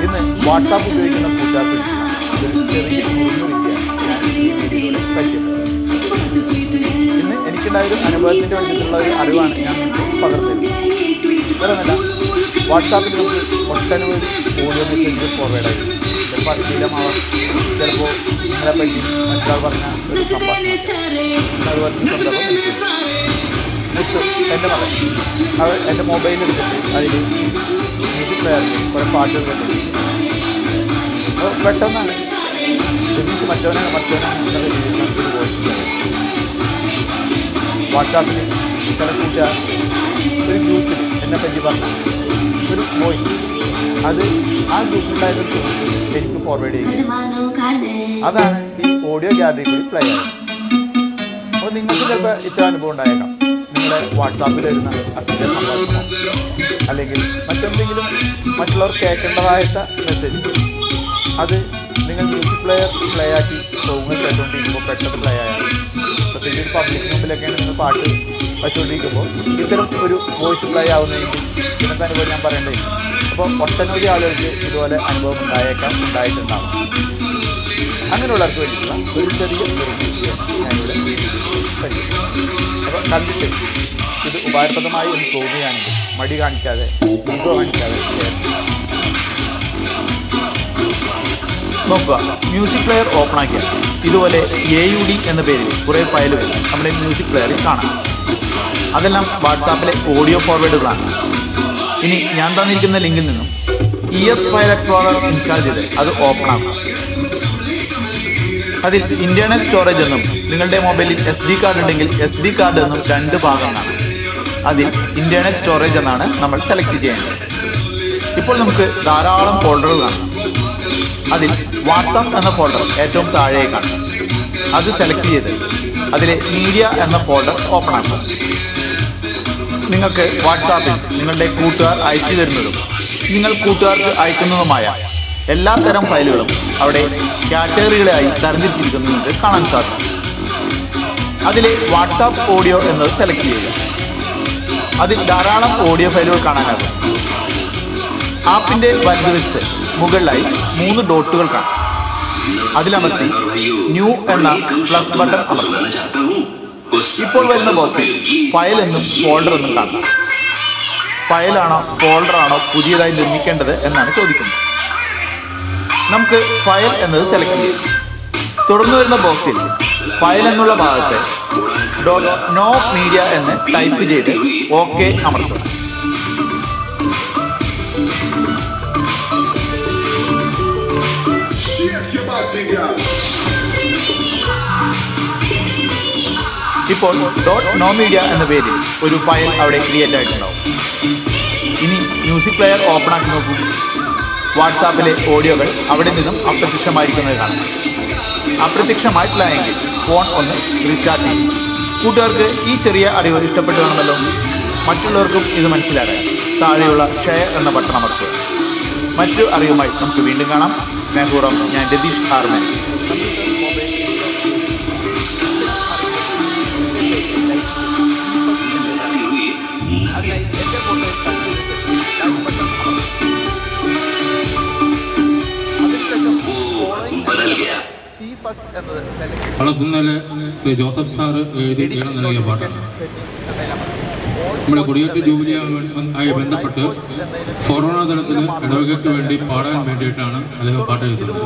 ഇന്ന് വാട്സാപ്പ് ഉപയോഗിക്കുന്ന കൂട്ടുകാർക്ക് ഇന്ന് എനിക്കുണ്ടായൊരു അനുഭവത്തിൻ്റെ വേണ്ടിയിട്ടുള്ള ഒരു അറിവാണ് ഞാൻ പകർന്നത്. വേറൊന്നല്ല, വാട്സാപ്പിൽ നമുക്ക് ഒട്ടനവധി ഓഡിയോ മെസ്സേജുകൾ ഫോർവേഡ് ആയി. ചിലപ്പോൾ അശ്ലീലമാവാം, ചിലപ്പോൾ നിങ്ങളെപ്പറ്റി മറ്റൊരാൾ പറഞ്ഞ ഒരു സംഭാഷണം, അതുപോലെ എൻ്റെ മകൻ എൻ്റെ മൊബൈലിൽ എടുത്തിട്ട് അതിൽ മ്യൂസിക് പ്ലെയറിൽ കുറേ പാട്ടുകൾ കേട്ടിട്ടുണ്ട്. അപ്പോൾ പെട്ടെന്നാണ് എനിക്ക് മറ്റവനാണ് എന്നുള്ള രീതിയിൽ നമുക്കൊരു വോയിസ് വാട്സാപ്പിൽ ചില കൂട്ടുകാർ ഒരു ഗ്രൂപ്പിൽ എന്നെ പറ്റി പറഞ്ഞ ഒരു വോയിസ്, അത് ആ ഗ്രൂപ്പിലുണ്ടായിരുന്ന എനിക്ക് ഫോർവേഡ് ചെയ്യുക. അതാണ് ഈ ഓഡിയോ ഗ്യാലറിയിൽ കൂടി പ്ലേ ആയത്. അപ്പോൾ നിങ്ങൾക്ക് ചിലപ്പോൾ ഇത്ര അനുഭവം ഉണ്ടായേക്കാം. നിങ്ങളുടെ വാട്സാപ്പിൽ വരുന്ന അച്ഛൻ്റെ സംഭാഷണമോ അല്ലെങ്കിൽ മറ്റെന്തെങ്കിലും മറ്റുള്ളവർ കേൾക്കേണ്ടതായിട്ട് മെസ്സേജ്, അത് നിങ്ങൾ മ്യൂസിക് പ്ലെയർ പ്ലേ ആക്കി സോങ്ങുകൾ കേട്ടുകൊണ്ടിരിക്കുമ്പോൾ പെട്ടെന്ന് പ്ലേ ആയാൽ, പ്രത്യേകിച്ച് ഒരു പബ്ലിക് മുമ്പിലൊക്കെയാണ് നിങ്ങൾ പാട്ട് വെച്ചുകൊണ്ടിരിക്കുമ്പോൾ ഇത്തരം ഒരു വോയിസ് പ്ലേ ആവുന്നതെങ്കിൽ ഇന്നത്തെ അനുഭവം ഞാൻ പറയേണ്ടത്. അപ്പോൾ ഒട്ടനവധി ആളുകൾക്ക് ഇതുപോലെ അനുഭവം ഉണ്ടായിട്ടുണ്ടാവും. അങ്ങനെയുള്ളവർക്ക് വേണ്ടിയിട്ടുള്ള ഒരു ചെറിയ ഞാനിവിടെ പറ്റും. അപ്പോൾ കണ്ടിട്ട് ഇത് ഉപകാരപ്രദമായി എന്ന് തോന്നുകയാണെങ്കിൽ മടി കാണിക്കാതെ, ഈഗോ കാണിക്കാതെ നോക്കുക. മ്യൂസിക് പ്ലെയർ ഓപ്പൺ ആക്കിയാൽ ഇതുപോലെ AUD എന്ന പേരിൽ കുറേ ഫയലുകൾ നമ്മുടെ മ്യൂസിക് പ്ലെയറിൽ കാണാം. അതെല്ലാം വാട്സാപ്പിലെ ഓഡിയോ ഫോർവേഡുകളാണ്. ഇനി ഞാൻ തന്നിരിക്കുന്ന ലിങ്കിൽ നിന്നും ES ഫയൽ എക്സ്പ്ലോറർ ഇൻസ്റ്റാൾ ചെയ്ത് അത് ഓപ്പൺ ആക്കുക. അതിൽ ഇന്റേണൽ സ്റ്റോറേജ് എന്നും നിങ്ങളുടെ മൊബൈലിൽ SD കാർഡ് ഉണ്ടെങ്കിൽ SD കാർഡ് എന്നും 2 ഭാഗങ്ങളാണ്. അതിൽ ഇന്റേണൽ സ്റ്റോറേജ് എന്നാണ് നമ്മൾ സെലക്ട് ചെയ്യേണ്ടത്. ഇപ്പോൾ നമുക്ക് ധാരാളം ഫോൾഡറുകൾ കാണാം. അതിൽ വാട്സാപ്പ് എന്ന ഫോൾഡർ ഏറ്റവും താഴേക്കാണ്. അത് സെലക്ട് ചെയ്ത് അതിലെ മീഡിയ എന്ന ഫോൾഡർ ഓപ്പൺ ആക്കുക. നിങ്ങൾക്ക് വാട്സാപ്പിൽ നിങ്ങളുടെ കൂട്ടുകാർ അയച്ചു തരുന്നതും നിങ്ങൾ കൂട്ടുകാർക്ക് അയക്കുന്നതുമായ എല്ലാ തരം ഫയലുകളും അവിടെ കാറ്റഗറികളായി തരംതിരിച്ചിരിക്കുന്നത് നിങ്ങൾക്ക് കാണാൻ സാധിക്കും. അതിലെ വാട്സാപ്പ് ഓഡിയോ എന്നത് സെലക്ട് ചെയ്യുക. അതിൽ ധാരാളം ഓഡിയോ ഫയലുകൾ കാണാനാകും. ആപ്പിൻ്റെ വലതുവശത്ത് മുകളിലായി 3 ഡോട്ടുകൾ കാണാം. അതിലമർത്തി ന്യൂ എന്ന പ്ലസ് ബട്ടൺ അമർത്തുക. ഇപ്പോൾ വരുന്ന ബോക്സിൽ ഫയൽ എന്നും ഫോൾഡർ എന്നും കാണാം. ഫയലാണോ ഫോൾഡറാണോ പുതിയതായി നിർമ്മിക്കേണ്ടത് എന്നാണ് ചോദിക്കുന്നത്. നമുക്ക് ഫയൽ എന്നത് സെലക്ട് ചെയ്യാം. തുടർന്ന് വരുന്ന ബോക്സിൽ ഫയൽ എന്നുള്ള ഭാഗത്ത് .no media എന്ന് ടൈപ്പ് ചെയ്ത് ഓക്കെ അമർത്തുക. ഇപ്പോൾ .no media എന്ന പേരിൽ ഒരു ഫയൽ അവിടെ ക്രിയേറ്റ് ആയിട്ടുണ്ടാവും. ഇനി മ്യൂസിക് പ്ലെയർ ഓപ്പൺ ആക്കി നോക്കൂ. വാട്സാപ്പിലെ ഓഡിയോകൾ അവിടെ നിന്നും അപ്രത്യക്ഷമായിരിക്കുന്നത് കാണാം. അപ്രത്യക്ഷമായിട്ടില്ല എങ്കിൽ ഫോൺ ഒന്ന് റീസ്റ്റാർട്ട് ചെയ്യും. കൂട്ടുകാർക്ക് ഈ ചെറിയ അറിവ് ഇഷ്ടപ്പെട്ടു കാണുമല്ലോ. മറ്റുള്ളവർക്കും ഇത് മനസ്സിലാക്കാൻ താഴെയുള്ള ഷെയർ എന്ന ബട്ടൺ അമർത്തുക. മറ്റൊരു അറിവുമായി നമുക്ക് വീണ്ടും കാണാം. സ്നേഹപൂർവ്വം ഞാൻ രതീഷ് ആർമൻ. വളർത്തുന്നതിലെ ശ്രീ ജോസഫ് സാറ് എഴുതി ഈണം നൽകിയ പാട്ടാണ്. നമ്മുടെ കൊടിയേറ്റ് ജൂബിലിയുമായി ബന്ധപ്പെട്ട് കൊറോണ തലത്തിൽ ഇടവകയ്ക്ക് വേണ്ടി പാടാൻ വേണ്ടിയിട്ടാണ് അദ്ദേഹം പാട്ട് എഴുതുന്നത്.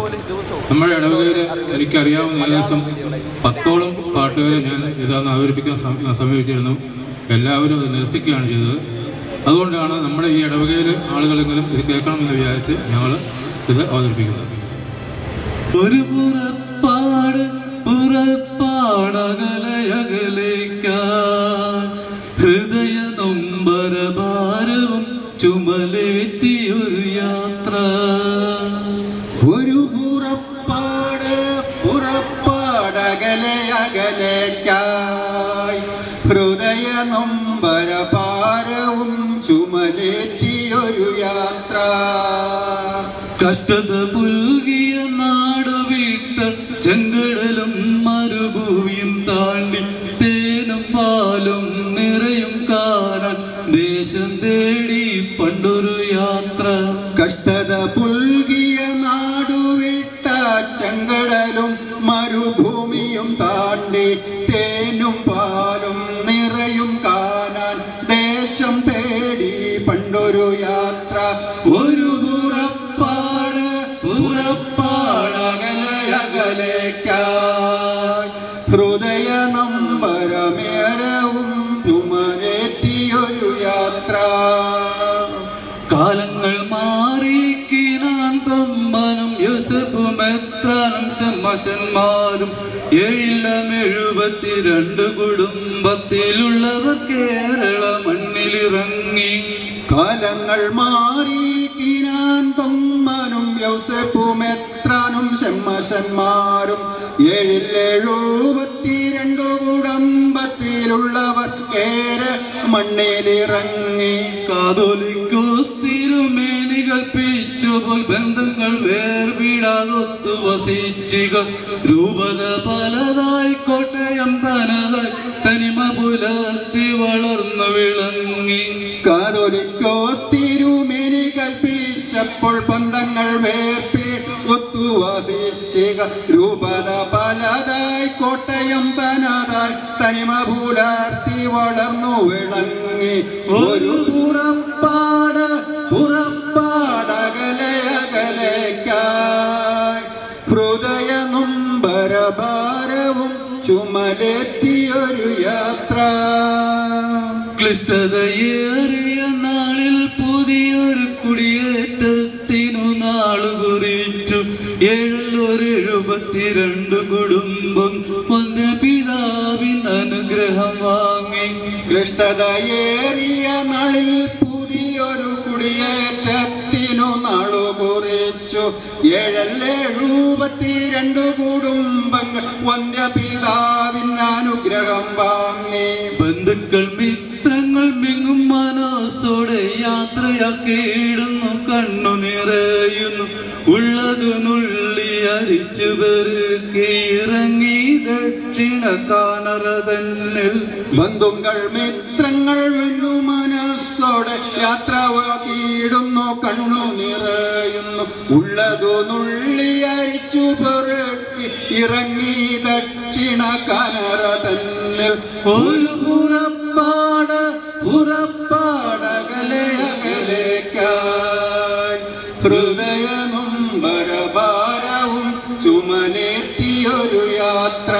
നമ്മുടെ ഇടവകയിൽ എനിക്കറിയാവുന്ന ഏകദേശം 10ഓളം പാട്ടുകാരെ ഞാൻ ഇതൊന്ന് അവതരിപ്പിക്കാൻ സമീപിച്ചിരുന്നു. എല്ലാവരും അത് നിരസിക്കുകയാണ് ചെയ്തത്. അതുകൊണ്ടാണ് നമ്മുടെ ഈ ഇടവകയിൽ ആളുകളെങ്കിലും ഇത് കേൾക്കണമെന്ന് വിചാരിച്ച് ഞങ്ങൾ ഇത് അവതരിപ്പിക്കുന്നത്. ഒരു പുറപ്പാടകലയകലേക്കാൻ ഹൃദയ നൊമ്പരഭാരവും ചുമലേറ്റിയൊരു യാത്ര. ഒരു പുറപ്പാടകലയകലേക്കായി ഹൃദയ നൊമ്പരഭാരവും ചുമലേറ്റിയൊരു യാത്ര. കഷ്ടത പുൽകിയ നാടുവിട്ട് ചെങ്കടലും മരുഭൂമിയും താണ്ടി തേനും പാലും നിറയും കാനൽ ദേശം തേടി പണ്ടൊരു യാത്ര. കഷ്ടത പുൽകിയ നാട്ടിൽ തേനും പാലും നിറയും കാണാൻ ദേശം തേടി പണ്ടൊരു യാത്ര ഒരു പുറപ്പാടകലയകലേക്കായി ഹൃദയ നമ്പരമേരവും ചുമരേറ്റിയൊരു യാത്ര. കാലങ്ങൾ മാറി കിനാൻ തമ്മനും യൂസഫും എത്രാനും ശമ്മശന്മാരും 772 കുടുംബത്തിലുള്ളവർ കേരള മണ്ണിലിറങ്ങി. കാലങ്ങൾ മാറി കിനാൻ തമ്മനും യൂസഫും എത്രാനും ശമ്മശന്മാരും 772 കുടുംബത്തിലുള്ളവർ കേരള മണ്ണിലിറങ്ങി. കാതോലിക്കോസ് തിരുമേനി കൽപ്പിച്ചുപോൽ ബന്ധങ്ങൾ വേർവിടാതൊത്തു വസിച്ചിക. രൂപത പലതായി കോട്ടയം തനതായി തനിമ പുലർത്തി വളർന്നു വിളങ്ങി. കാതോലിക്കോസ് തിരുമേനി കൽപ്പിച്ചപ്പോൾ ബന്ധങ്ങൾ വേർപിടൊത്തു വസിച്ചിക. രൂപത പലതായി കോട്ടയം തനതായി തനിമ പുലർത്തി വളർന്നു വിളങ്ങി. ഒരു പുറപ്പാടകലയകലേക്കായി ഹൃദയ നൊമ്പരഭാരവും ചുമലേറ്റിയൊരു യാത്ര. ക്ലിഷ്ടതയേറിയ നാളിൽ പുതിയൊരു കുടിയേറ്റത്തിനു നാളുകുറിച്ചു. 772 കുടുംബം ഒന്ന് പിതാവിൻ അനുഗ്രഹം വാങ്ങി. ക്ലിഷ്ടതയേറിയ നാളിൽ പുതിയൊരു കുടിയേറ്റത്തിനു നാളുകുറിച്ചു. 772 കുടുംബങ്ങൾ വന്ധ്യപിതാവിൻ അനുഗ്രഹം വാങ്ങി. ബന്ധുക്കൾ മിത്രങ്ങൾ മിങ്ങും മനസ്സോടെ യാത്രയാക്കിയിടുന്നു. കണ്ണു നിറയുന്നു ഉള്ളത് നുള്ളി അരിച്ചു പെറുക്കി ഇറങ്ങി ദക്ഷിണ കാനറ തന്നിൽ. ബന്ധുക്കൾ മിത്രങ്ങൾ വീണ്ടു മനസ്സോടെ യാത്രയാക്കിയിടുന്നു. കണ്ണു നിറയുന്നു ഉള്ളതു നുള്ളി അരിച്ചു പെറുക്കി ഇറങ്ങി ദക്ഷിണ കാനറ തന്നിൽ. ഒരു പുറപ്പാടകലയകലേക്കായി ഹൃദയ നൊമ്പരഭാരവും ചുമലേറ്റിയൊരു യാത്ര.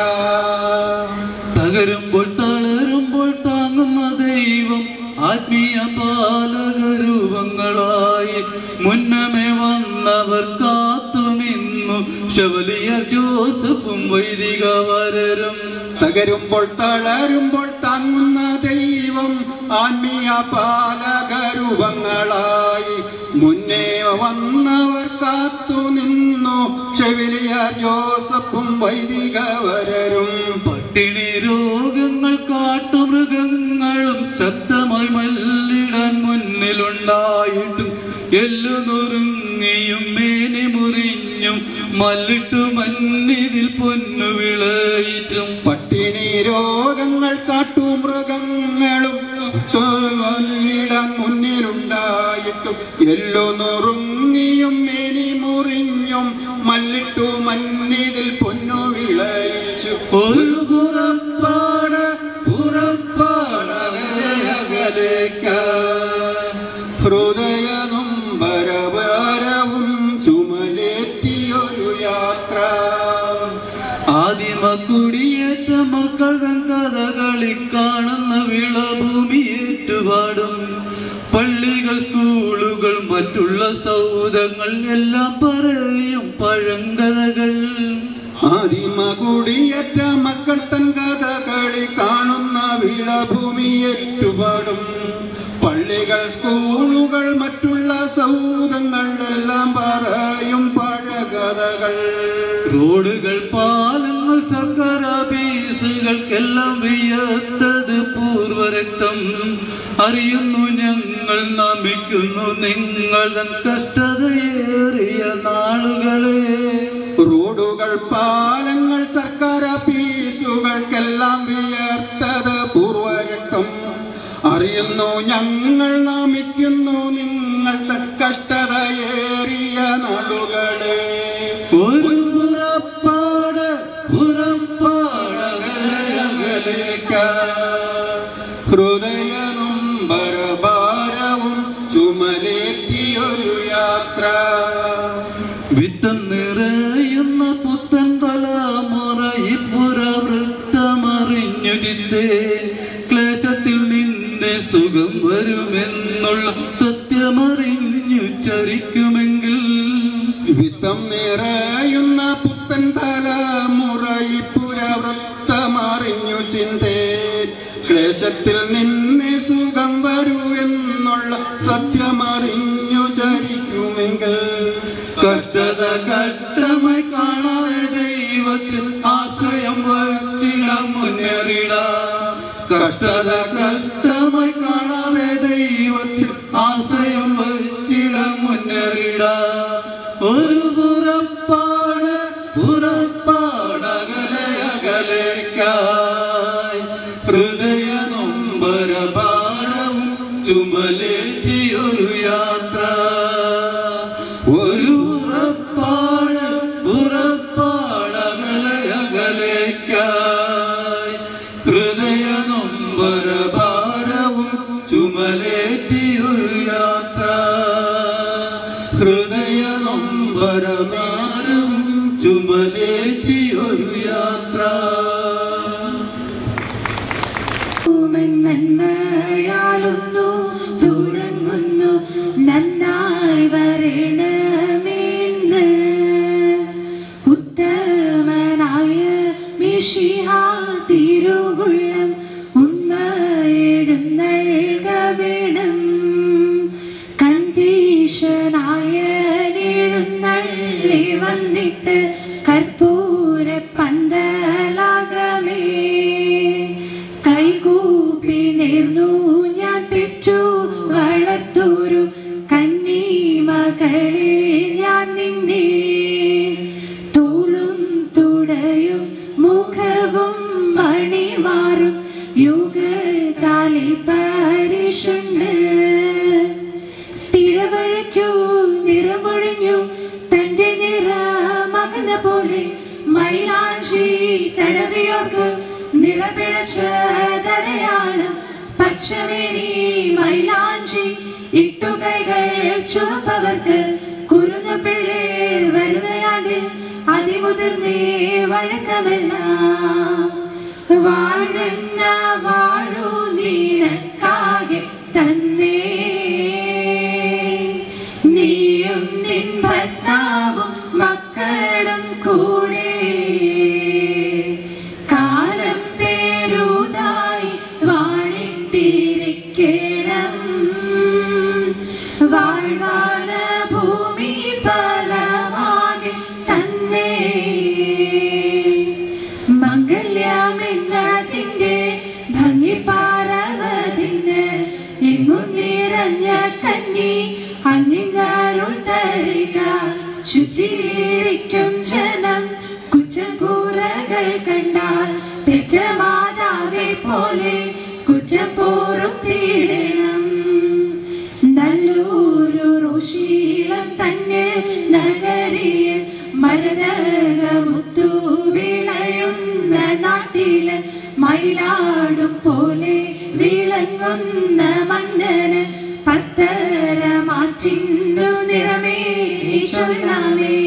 തകരുമ്പോൾ തളരുമ്പോൾ താങ്ങുന്ന ദൈവം ആത്മീയ പാലകരൂപങ്ങളായി മുന്നമേ വന്നവർ കാത്തുനിന്നു. ശവലിയർ ജോസഫും വൈദികവരരും. തകരുമ്പോൾ തളരുമ്പോൾ താങ്ങുന്ന ദൈവം ആത്മീയ പാലകരൂപങ്ങളായി മുന്നേ വന്നവർ കാത്തുനിന്നു. ശവലിയർ ജോസഫും വൈദികവരരും. പട്ടിണി രോഗങ്ങൾ കാട്ടുമൃഗങ്ങളും ശക്തമായി മല്ലിടാൻ മുന്നിലുണ്ടായിട്ടും എല്ലു നുറുങ്ങിയും മേനി മുറിഞ്ഞും മല്ലിട്ടു മന്നിതിൽ പൊന്നു വിളയിച്ചും. പട്ടിണി രോഗങ്ങൾ കാട്ടുമൃഗങ്ങളും മല്ലിടാൻ മുന്നിലുണ്ടായിട്ടും എല്ലു നുറുങ്ങിയും മേനി മുറിഞ്ഞും മല്ലിട്ടു മന്നിതിൽ പൊന്നു വിളയിച്ചു. ഒരു പുറപ്പാടകലയകലേക്കായി ഹൃദയ നൊമ്പരഭാരവും ചുമലേറ്റിയൊരു യാത്ര. ആദിമ കുടിയേറ്റ മക്കൾ തൻ കഥകളി കാണുന്ന വിളഭൂമി ഏറ്റുപാടും. പള്ളികൾ സ്കൂളുകൾ മറ്റുള്ള സൗധങ്ങൾ എല്ലാം പറയും പഴങ്കഥകൾ. ആദിമ കുടിയേറ്റ മക്കൾ തൻ കഥകളി കാണുന്ന വിളഭൂമി ഏറ്റുപാടും. പള്ളികൾ സ്കൂളുകൾ മറ്റുള്ള സൗധങ്ങൾ എല്ലാം പറയും പഴകഥകൾ. റോഡുകൾ പാലങ്ങൾ സർക്കാർ ഓഫീസുകൾക്കെല്ലാം വിയർത്തത് പൂർവരക്തം. അറിയുന്നു ഞങ്ങൾ നമിക്കുന്നു നിങ്ങൾ തൻ കഷ്ടതയേറിയ നാളുകളെ. റോഡുകൾ പാലങ്ങൾ സർക്കാർ ഓഫീസുകൾക്കെല്ലാം വിയർത്തത് പൂർവരക്തം. അറിയുന്നു ഞങ്ങൾ നമിക്കുന്നു നിങ്ങൾ തൻ കഷ്ടതയേറിയ നാളുകളെ. ഒരു പുറപ്പാടകലയകലേക്കായി ഹൃദയ നൊമ്പരഭാരവും ചുമലേറ്റിയൊരു യാത്ര. വിത്തം നിറയുന്ന പുത്തൻ തലമുറ ഇപ്പുരവൃത്തമറിഞ്ഞു ചിത്തേ ക്ലേശത്തിൽ നിന്നെ സുഖം വരുമെന്നുള്ള സത്യമറിഞ്ഞു ചരിക്കുമെങ്കിൽ. വിത്തം നിറയുന്ന പുത്തൻ തലമുറ ഇപ്പുരവൃത്തമറിഞ്ഞു ചിന്തേ ക്ലേശത്തിൽ നിന്നെ സുഖം വരൂ എന്നുള്ള സത്യമറിഞ്ഞു ചരിക്കുമെങ്കിൽ. കഷ്ടത കഷ്ടമായി കാണാതെ ദൈവത്തിൽ ആശ്രയം വച്ചിടം മുന്നേറിടാം. കഷ്ടത കഷ്ടമായി കാണാതെ ദൈവത്തിൽ ആശ്രയം വച്ചിടം മുന്നേറിടാം. ഒരു പുറപ്പാടകലയകലേക്കായി ഹൃദയ നൊമ്പരഭാരവും ചുമലേറ്റിയൊരു യാത്ര. ഒരു പുറപ്പാടകലയകലേക്കായി ഹൃദയ നൊമ്പരഭാരവും ചുമലേറ്റിയൊരു യാത്ര. ഹൃദയ നൊമ്പരഭാരവും ചുമലേറ്റിയൊരു യാത്ര. നന്മയാലൊന്നു തുടങ്ങുന്നു നന്നായി വരണമേന്ന് ഉത്തമനായ മിശിഹാ തിരുവുള്ളം ഉണ്മയെഴുന്നള്ളുകവേണം. കന്തീശനായ എഴുന്നള്ളി വന്നിട്ട് കർപ്പൂര പന്തലാകമേ കൈകൂപ്പി നേർന്നു ഞാൻ പെറ്റു വളർത്തൂരു കന്നി മകളെ ഞാൻ നിന്നെ തോളും തുടയും മുഖവും മണിമാറും യുഗതാലിൽ പരിശുണ്ട്. പിഴവഴയ്ക്കു നിറമൊഴിഞ്ഞു തന്റെ നിറമകന്ന പോലെ മൈലാഞ്ചി തടവിയോർക്ക് നിറപിഴച്ചതടയാളം പച്ചവേനി മൈലാഞ്ചി ഇട്ടുകൈകൾ ചുവപ്പവർക്ക് കുരുന്നു പിള്ളേർ വരുന്നയാണ്ടിൽ അതിമുതിർന്നേ വഴക്കമല്ല. വാഴുന്ന വാഴു നീനക്കാകെ തന്നേ നീയും നിൻ ഭർത്താവും മക്കളും കൂടെ കാലം പേരുതായി വാണിട്ടിരിക്കണം. വാഴ്വാന ഭൂമി ഫലമാകെ തന്നേ മംഗല്യമെന്നതിന്റെ ഭംഗി പാരവതിന് എങ്ങും നിറഞ്ഞ കന്നി അങ്ങിങ്ങരുൾ തരിക. ചുറ്റിയിരിക്കും ജനം കുറ്റക്കൂറകൾ കണ്ടാൽ പെറ്റ മാതാവെ പോലെ കുറ്റം പോറുത്തിടണം. നല്ലൊരു ഋഷീലം തന്നെ നഗരിയിൽ മരതകമുത്തു വിളയുന്ന നാട്ടില് മയിലാടും പോലെ വിളങ്ങുന്ന മന്നന് പത്തര മാറ്റിന്നു നിറമേ ചൊല്ലാമേ.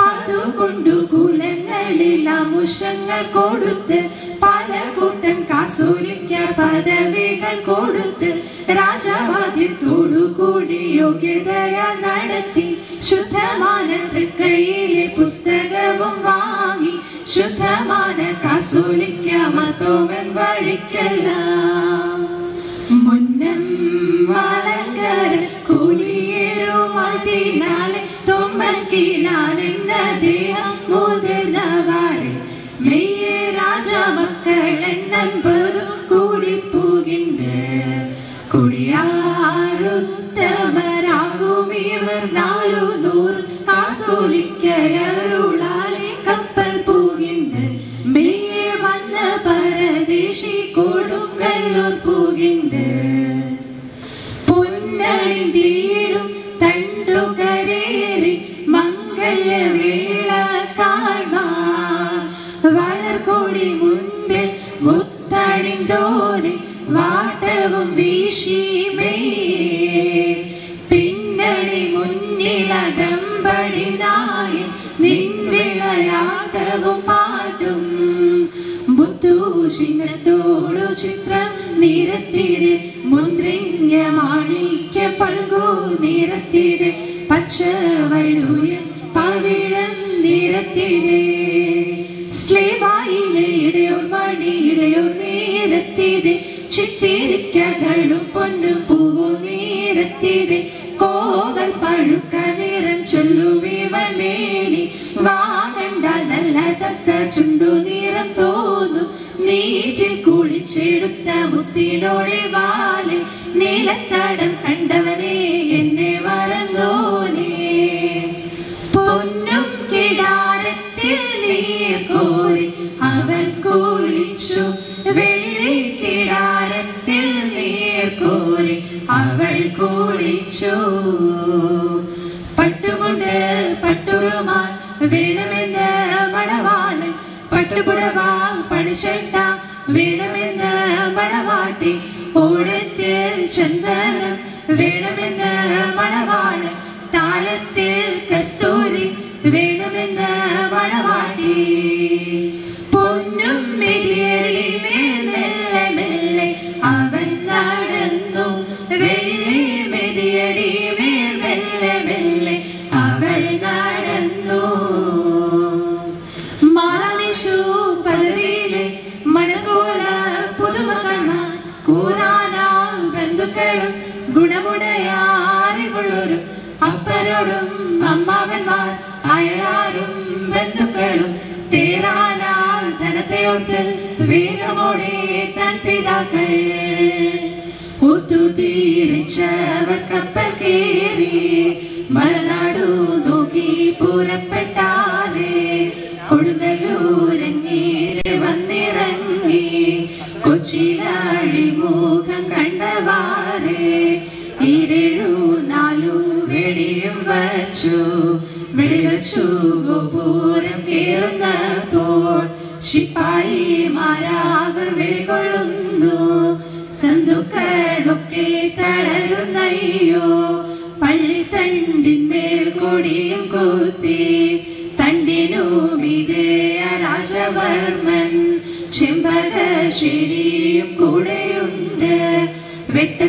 അതുകൊണ്ടു കുലങ്ങളിൽ അമുഷങ്ങൾ കൊടുത്ത് പല കൂട്ടം കാസോലിക്ക പദവികൾ കൊടുത്ത് രാജവാദ്യത്തോടു കൂടി യോഗ്യതയ നടത്തി ശുദ്ധമാന തൃക്കൈയിലെ പുസ്തകവും വാങ്ങി ശുദ്ധമാന കാസോലിക്ക മതോവൻ വഴിക്കല്ല. മുന്നം മലങ്കര കൂടിയേറുമതിനാലെ തൊമ്മക്കിലാനെന്ന ദേഹം മുതിർന്നവാരെ മെയ്യെ രാജമക്കളെണ്ണൻപതു കൂടിപ്പോകിன்ற കുടിയാറുത്തമരാകും ഇവർ 400 കാസോലിക്കയരുളാലെ കപ്പൽ പോകിன்ற മെയ്യെ വന്ന പരദേശി കൊടുങ്കല്ലൂർ പോകിன்ற പൊന്നണിന്തീടും തണ്ടുകരേറി മംഗല്യവേള കാഴ്മാ വളർകൊടി മുൻപിൽ പണിന്തോനെ വാട്ടവും വീശിമേ പിന്നണി മുന്നിലകമ്പടി നായൻ നിൻ വിളയാട്ടവും പാട്ടും ബുദ്ധൂഷിനത്തോടു ചിത്രം നിരത്തിരെ മുദ്രിഞ്ഞ മാണിക്യ പഴുകൂ നിരത്തിരെ പച്ച വഴുയൻ പവിഴം നിരത്തിരെ സ്ലേവായിലെ ഇടയോർ മണിയിടയോർ നിരത്തിരെ ചിത്തിരിക്കകളും പൊന്നും പൂവോ നിരത്തിരെ കോവൽ പഴുക്ക നിറം ചൊല്ലുവിവൾ മേനി വാകണ്ടാൽ നല്ല തത്ത ചുണ്ടു നിറം തോന്നും നീറ്റിൽ കുളിച്ചെടുത്ത മുത്തിനോളെ വാലിൽ നീലത്തടം കണ്ടവനെ എന്നെ മറന്നോനെ പൊന്നും കിടാരത്തിൽ നീർ കോരി അവൻ കുളിച്ചു വെള്ളി കിടാരത്തിൽ നീർ കോരി അവൾ കുളിച്ചു പട്ടുമുണ്ട് പട്ടുറുമാൻ വേണമെന്ന് മണവാളൻ പട്ടുപുടവ പണിച്ചട്ട വേണമെന്ന് മണവാട്ടി ഓടത്തിൽ ചന്ദനം വേണമെന്ന് മണവാളൻ താലത്തിൽ കസ്തൂരി വേണമെന്ന് മണവാട്ടി പൊന്നും മെതിയടി മെല്ലെ മെല്ലെ അവൻ നടന്നു വെള്ളി മെതിയടി മെല്ലെ മെല്ലെ അവൾ നടന്നു മാറാനിഷു പദവിയിലെ മണക്കോല പുതുമ കാണാൻ കൂറാനാ ബന്ധുക്കളും ഗുണമുടയാറിവുള്ളൊരു അപ്പനോടും അമ്മാവന്മാർ അയലാരും ബന്ധുക്കളും തേറാനാൾ ധനത്തെ ഓർത്ത് വേഗമോടെ തൻ പിതാക്കൾ ഒത്തുതീരിച്ചവർ കപ്പൽ കേറി മലനാടു നോക്കി പുറപ്പെട്ടാറേ കൊടുങ്ങല്ലൂരങ്ങേരെ വന്നിറങ്ങി കൊച്ചിയിലാഴി മുഖം കണ്ടവാറേ ഇരഴു നാലു വെടിയും വച്ചു വെടിവച്ചു ഗോപുരം കേറുന്നപ്പോൾ ശിപ്പായിമാരാവർ വെളികൊള്ളുന്നു സന്തുക്കളൊക്കെ തളരുന്നയ്യോ പള്ളിത്തണ്ടിന്മേൽ കൊടിയും കൂത്തി തണ്ടിനു വിധേയ രാജവർമ്മൻ ചെമ്പകശ്ശേരിയും കൂടെയുണ്ട് വെട്ട